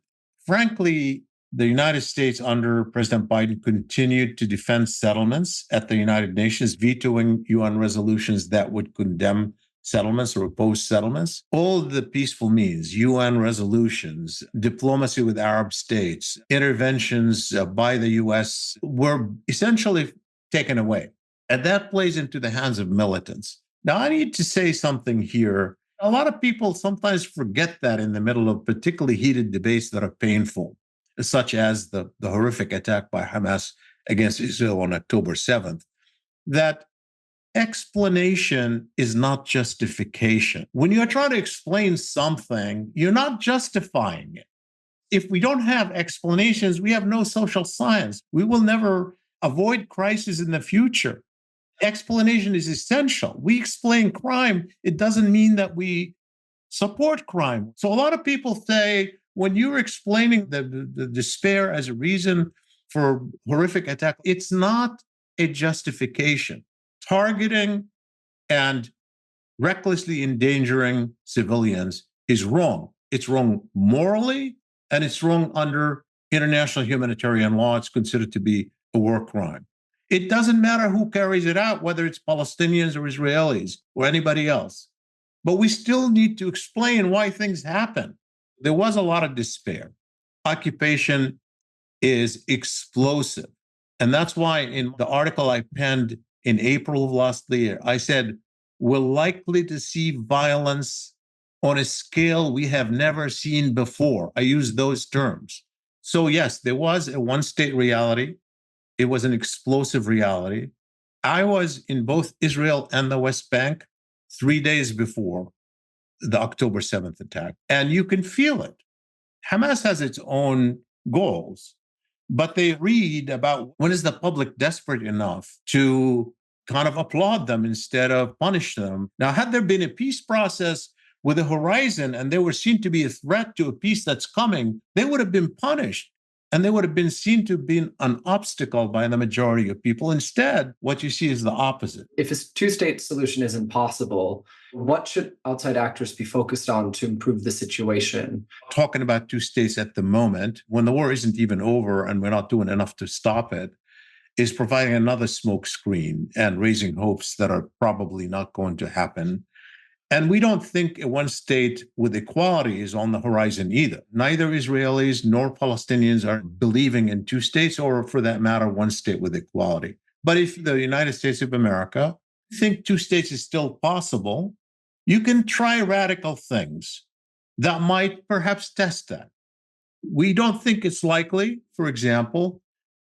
frankly, the United States under President Biden continued to defend settlements at the United Nations, vetoing UN resolutions that would condemn settlements or oppose settlements. All the peaceful means, UN resolutions, diplomacy with Arab states, interventions by the US were essentially taken away. And that plays into the hands of militants. Now, I need to say something here. A lot of people sometimes forget that in the middle of particularly heated debates that are painful, such as the horrific attack by Hamas against Israel on October 7th, that explanation is not justification. When you're trying to explain something, you're not justifying it. If we don't have explanations, we have no social science. We will never avoid crisis in the future. Explanation is essential. We explain crime. It doesn't mean that we support crime. So a lot of people say, when you're explaining the despair as a reason for horrific attack, it's not a justification. Targeting and recklessly endangering civilians is wrong. It's wrong morally, and it's wrong under international humanitarian law. It's considered to be a war crime. It doesn't matter who carries it out, whether it's Palestinians or Israelis or anybody else. But we still need to explain why things happen. There was a lot of despair. Occupation is explosive. And that's why in the article I penned in April of last year, I said, we're likely to see violence on a scale we have never seen before. I use those terms. So yes, there was a one-state reality. It was an explosive reality. I was in both Israel and the West Bank 3 days before the October 7th attack, and you can feel it. Hamas has its own goals, but they read about when is the public desperate enough to kind of applaud them instead of punish them. Now, had there been a peace process with a horizon and they were seen to be a threat to a peace that's coming, they would have been punished. And they would have been seen to have been an obstacle by the majority of people. Instead, what you see is the opposite. If a two-state solution isn't possible, what should outside actors be focused on to improve the situation? Talking about two states at the moment, when the war isn't even over and we're not doing enough to stop it, is providing another smokescreen and raising hopes that are probably not going to happen. And we don't think a one state with equality is on the horizon either. Neither Israelis nor Palestinians are believing in two states, or for that matter, one state with equality. But if the United States of America think two states is still possible, you can try radical things that might perhaps test that. We don't think it's likely, for example,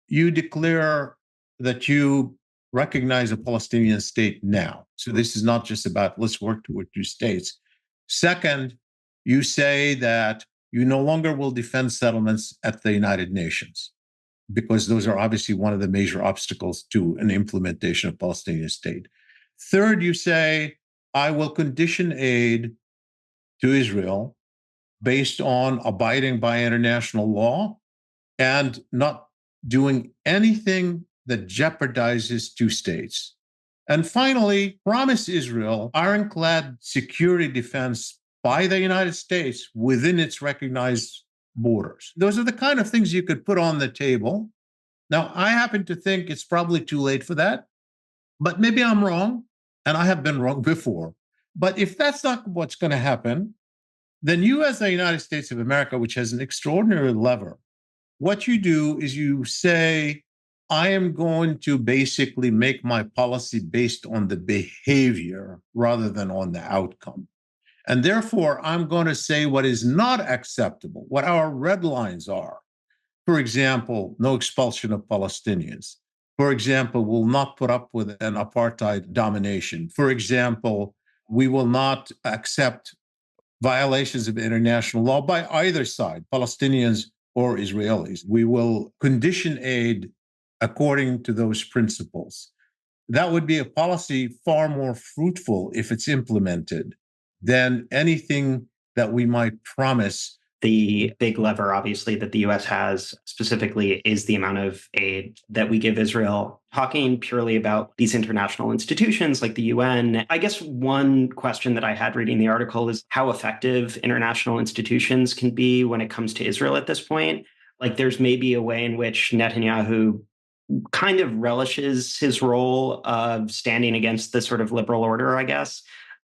you declare that you recognize a Palestinian state now. So this is not just about let's work toward two states. Second, you say that you no longer will defend settlements at the United Nations, because those are obviously one of the major obstacles to an implementation of Palestinian state. Third, you say, I will condition aid to Israel based on abiding by international law and not doing anything that jeopardizes two states. And finally, promise Israel ironclad security defense by the United States within its recognized borders. Those are the kind of things you could put on the table. Now, I happen to think it's probably too late for that, but maybe I'm wrong, and I have been wrong before. But if that's not what's going to happen, then you as the United States of America, which has an extraordinary lever, what you do is you say, I am going to basically make my policy based on the behavior rather than on the outcome. And therefore, I'm going to say what is not acceptable, what our red lines are. For example, no expulsion of Palestinians. for example, will not put up with an apartheid domination. For example, we will not accept violations of international law by either side, Palestinians or Israelis. We will condition aid according to those principles. That would be a policy far more fruitful if it's implemented than anything that we might promise. The big lever, obviously, that the US has specifically is the amount of aid that we give Israel. Talking purely about these international institutions like the UN, I guess one question that I had reading the article is how effective international institutions can be when it comes to Israel at this point. Like there's maybe a way in which Netanyahu kind of relishes his role of standing against the sort of liberal order, I guess.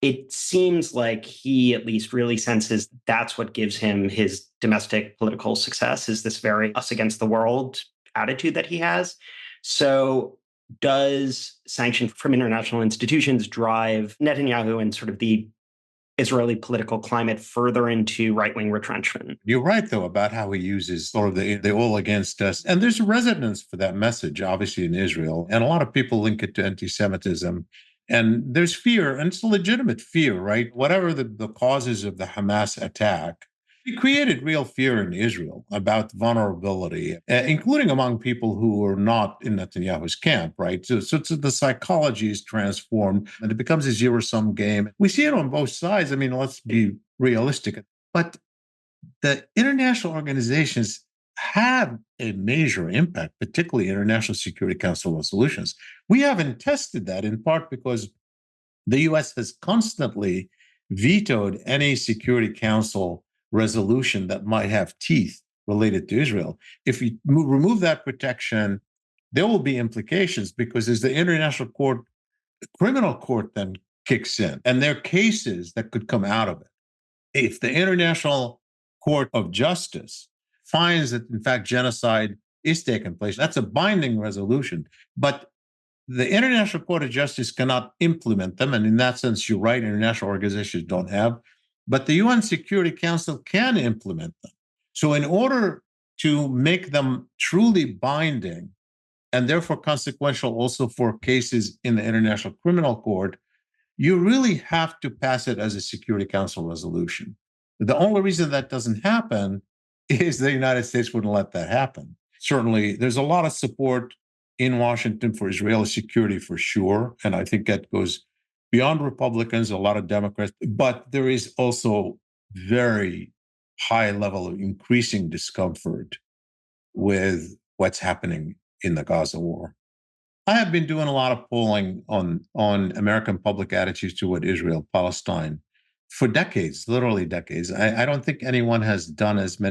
It seems like he at least really senses that's what gives him his domestic political success, is this very us against the world attitude that he has. So does sanction from international institutions drive Netanyahu and sort of the Israeli political climate further into right-wing retrenchment? You're right, though, about how he uses sort of the all against us. And there's a resonance for that message, obviously, in Israel. And a lot of people link it to anti-Semitism. And there's fear, and it's a legitimate fear, right? Whatever the causes of the Hamas attack, it created real fear in Israel about vulnerability, including among people who are not in Netanyahu's camp, right? So the psychology is transformed, and it becomes a zero-sum game. We see it on both sides. I mean, let's be realistic. But the international organizations have a major impact, particularly International Security Council resolutions. We haven't tested that in part because the US has constantly vetoed any Security Council resolution that might have teeth related to Israel. If you remove that protection, there will be implications because as the International Court, the criminal court then kicks in, and there are cases that could come out of it. If the International Court of Justice finds that, in fact, genocide is taking place, that's a binding resolution. But the International Court of Justice cannot implement them. And in that sense, you're right, international organizations don't have. But the UN Security Council can implement them. So in order to make them truly binding, and therefore consequential also for cases in the International Criminal Court, you really have to pass it as a Security Council resolution. The only reason that doesn't happen is the United States wouldn't let that happen. Certainly, there's a lot of support in Washington for Israeli security for sure. And I think that goes beyond Republicans, a lot of Democrats. But there is also very high level of increasing discomfort with what's happening in the Gaza war. I have been doing a lot of polling on American public attitudes toward Israel, Palestine, for decades, literally decades. I don't think anyone has done as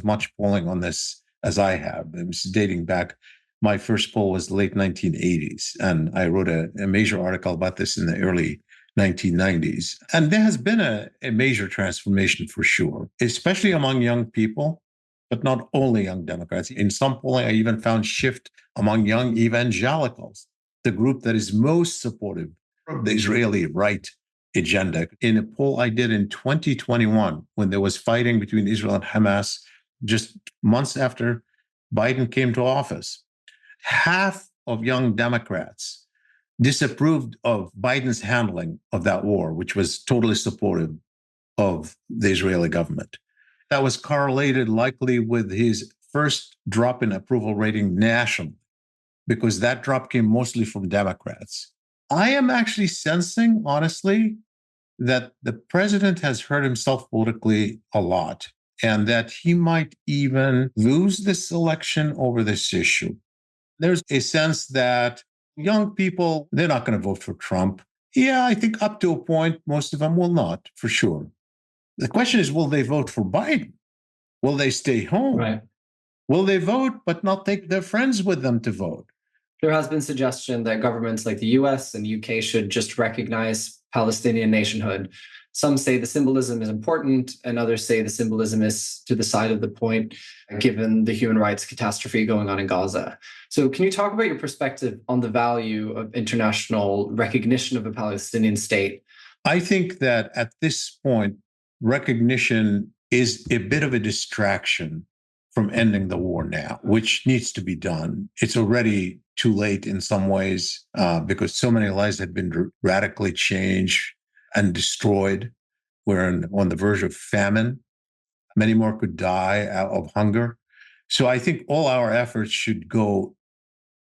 much polling on this as I have. It's dating back. My first poll was the late 1980s, and I wrote a major article about this in the early 1990s. And there has been a major transformation for sure, especially among young people, but not only young Democrats. In some polling, I even found shift among young evangelicals, the group that is most supportive of the Israeli right agenda. In a poll I did in 2021, when there was fighting between Israel and Hamas, just months after Biden came to office, half of young Democrats disapproved of Biden's handling of that war, which was totally supportive of the Israeli government. That was correlated likely with his first drop in approval rating nationally, because that drop came mostly from Democrats. I am actually sensing, honestly, that the president has hurt himself politically a lot, and that he might even lose this election over this issue. There's a sense that young people, they're not going to vote for Trump. Yeah, I think up to a point, most of them will not, for sure. The question is, will they vote for Biden? Will they stay home? Right. Will they vote but not take their friends with them to vote? There has been suggestion that governments like the US and UK should just recognize Palestinian nationhood. Some say the symbolism is important, and others say the symbolism is to the side of the point, given the human rights catastrophe going on in Gaza. So can you talk about your perspective on the value of international recognition of a Palestinian state? I think that at this point, recognition is a bit of a distraction from ending the war now, which needs to be done. It's already too late in some ways because so many lives have been radically changed and destroyed. We're on the verge of famine. Many more could die of hunger. So I think all our efforts should go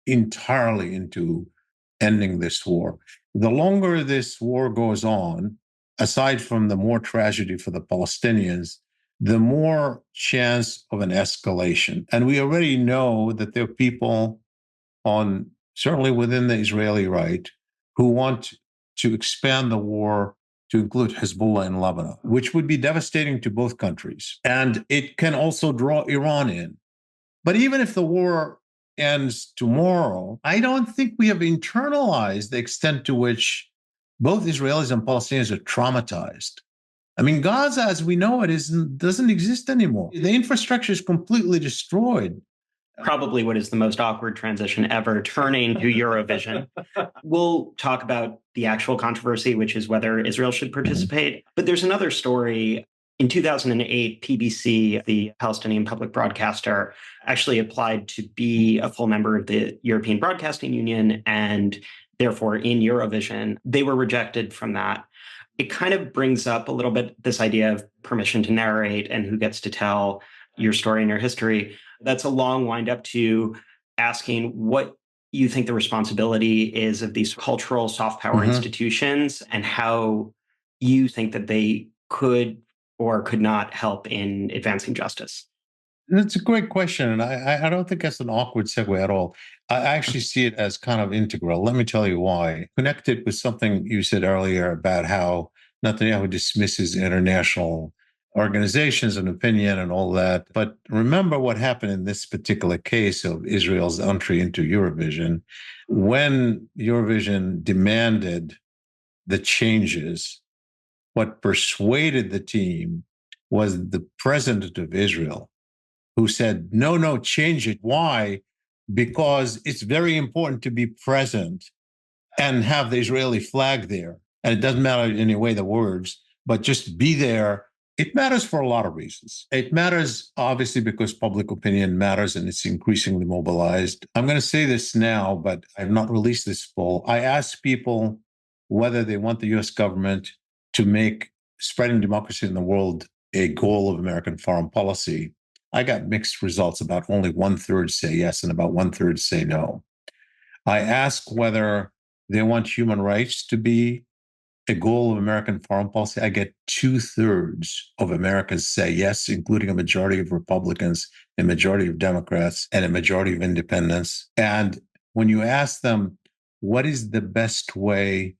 entirely into ending this war. The longer this war goes on, aside from the more tragedy for the Palestinians, the more chance of an escalation. And we already know that there are people certainly within the Israeli right, who want to expand the war to include Hezbollah in Lebanon, which would be devastating to both countries. And it can also draw Iran in. But even if the war ends tomorrow, I don't think we have internalized the extent to which both Israelis and Palestinians are traumatized. I mean, Gaza, as we know it, doesn't exist anymore. The infrastructure is completely destroyed. Probably what is the most awkward transition ever, turning to Eurovision. We'll talk about the actual controversy, which is whether Israel should participate. But there's another story. In 2008, PBC, the Palestinian public broadcaster, actually applied to be a full member of the European Broadcasting Union, and therefore in Eurovision. They were rejected from that. It kind of brings up a little bit this idea of permission to narrate and who gets to tell your story and your history. That's a long wind up to asking what you think the responsibility is of these cultural soft power institutions and how you think that they could or could not help in advancing justice. That's a great question. And I don't think that's an awkward segue at all. I actually see it as kind of integral. Let me tell you why. Connected with something you said earlier about how Netanyahu dismisses international organizations and opinion and all that. But remember what happened in this particular case of Israel's entry into Eurovision. When Eurovision demanded the changes, what persuaded the team was the president of Israel, who said, no, change it. Why? Because it's very important to be present and have the Israeli flag there. And it doesn't matter in any way the words, but just be there. It matters for a lot of reasons. It matters, obviously, because public opinion matters and it's increasingly mobilized. I'm going to say this now, but I've not released this poll. I asked people whether they want the US government to make spreading democracy in the world a goal of American foreign policy. I got mixed results. About only 1/3 say yes and about 1/3 say no. I asked whether they want human rights to be a goal of American foreign policy. I get 2/3 of Americans say yes, including a majority of Republicans, a majority of Democrats, and a majority of independents. And when you ask them, what is the best way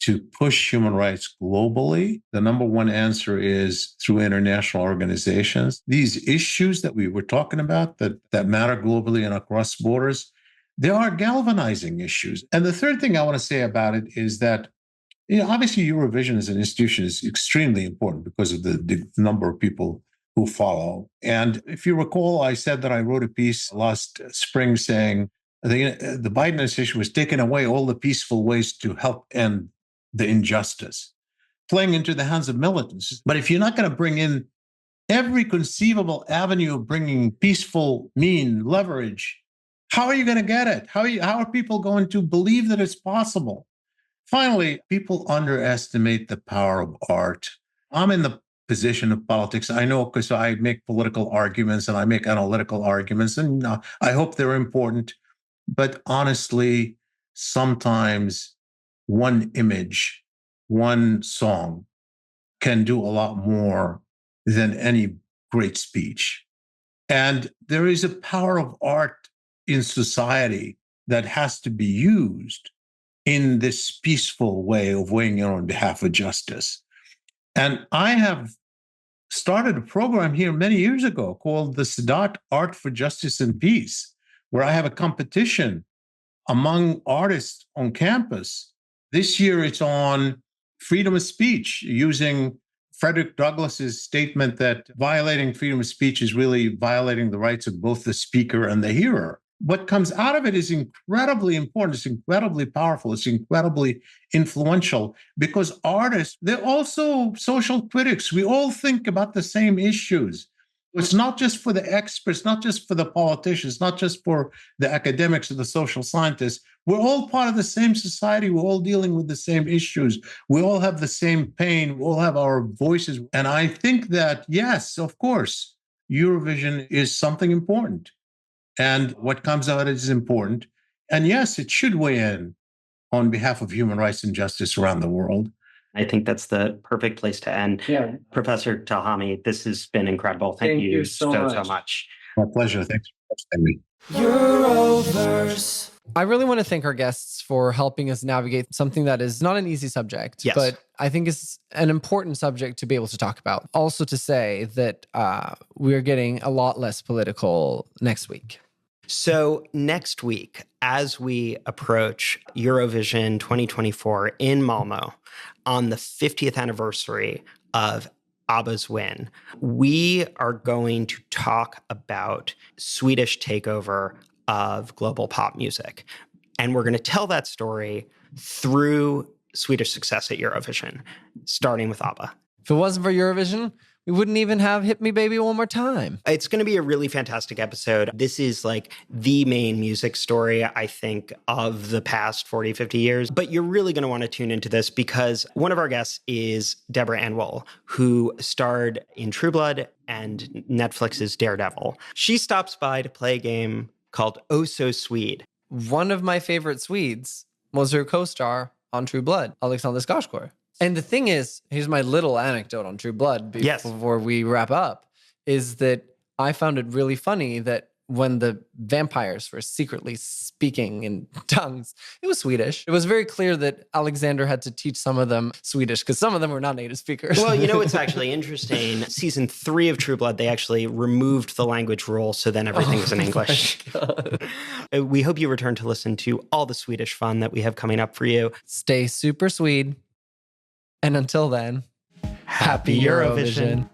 to push human rights globally, the number one answer is through international organizations. These issues that we were talking about that matter globally and across borders, they are galvanizing issues. And the third thing I want to say about it is that, obviously Eurovision as an institution is extremely important because of the number of people who follow. And if you recall, I said that I wrote a piece last spring saying the Biden administration was taking away all the peaceful ways to help end the injustice, playing into the hands of militants. But if you're not going to bring in every conceivable avenue of bringing peaceful leverage, how are you going to get it? How are people going to believe that it's possible? Finally, people underestimate the power of art. I'm in the position of politics. I know because I make political arguments and I make analytical arguments, and I hope they're important. But honestly, sometimes one image, one song can do a lot more than any great speech. And there is a power of art in society that has to be used in this peaceful way of weighing in on behalf of justice. And I have started a program here many years ago called the Sadat Art for Justice and Peace, where I have a competition among artists on campus. This year, it's on freedom of speech, using Frederick Douglass's statement that violating freedom of speech is really violating the rights of both the speaker and the hearer. What comes out of it is incredibly important. It's incredibly powerful. It's incredibly influential because artists, they're also social critics. We all think about the same issues. It's not just for the experts, not just for the politicians, not just for the academics or the social scientists. We're all part of the same society. We're all dealing with the same issues. We all have the same pain. We all have our voices. And I think that, yes, of course, Eurovision is something important. And what comes out is important. And yes, it should weigh in on behalf of human rights and justice around the world. I think that's the perfect place to end. Yeah. Professor Telhami, this has been incredible. Thank you so much. My pleasure. Thanks for having me. Euroverse. I really want to thank our guests for helping us navigate something that is not an easy subject, but I think is an important subject to be able to talk about. Also to say that we're getting a lot less political next week. So next week, as we approach Eurovision 2024 in Malmö on the 50th anniversary of ABBA's win, we are going to talk about Swedish takeover of global pop music. And we're going to tell that story through Swedish success at Eurovision, starting with ABBA. If it wasn't for Eurovision, we wouldn't even have Hit Me Baby One More Time. It's going to be a really fantastic episode. This is like the main music story, I think, of the past 40, 50 years. But you're really going to want to tune into this because one of our guests is Deborah Ann Woll, who starred in True Blood and Netflix's Daredevil. She stops by to play a game called Oh So Swede. One of my favorite Swedes was her co-star on True Blood, Alexander Skarsgård. And the thing is, here's my little anecdote on True Blood before we wrap up, is that I found it really funny that when the vampires were secretly speaking in tongues, it was Swedish. It was very clear that Alexander had to teach some of them Swedish because some of them were not native speakers. Well, you know what's actually interesting? Season 3 of True Blood, they actually removed the language rule, so then everything was in English. We hope you return to listen to all the Swedish fun that we have coming up for you. Stay super Swede. And until then, happy Eurovision.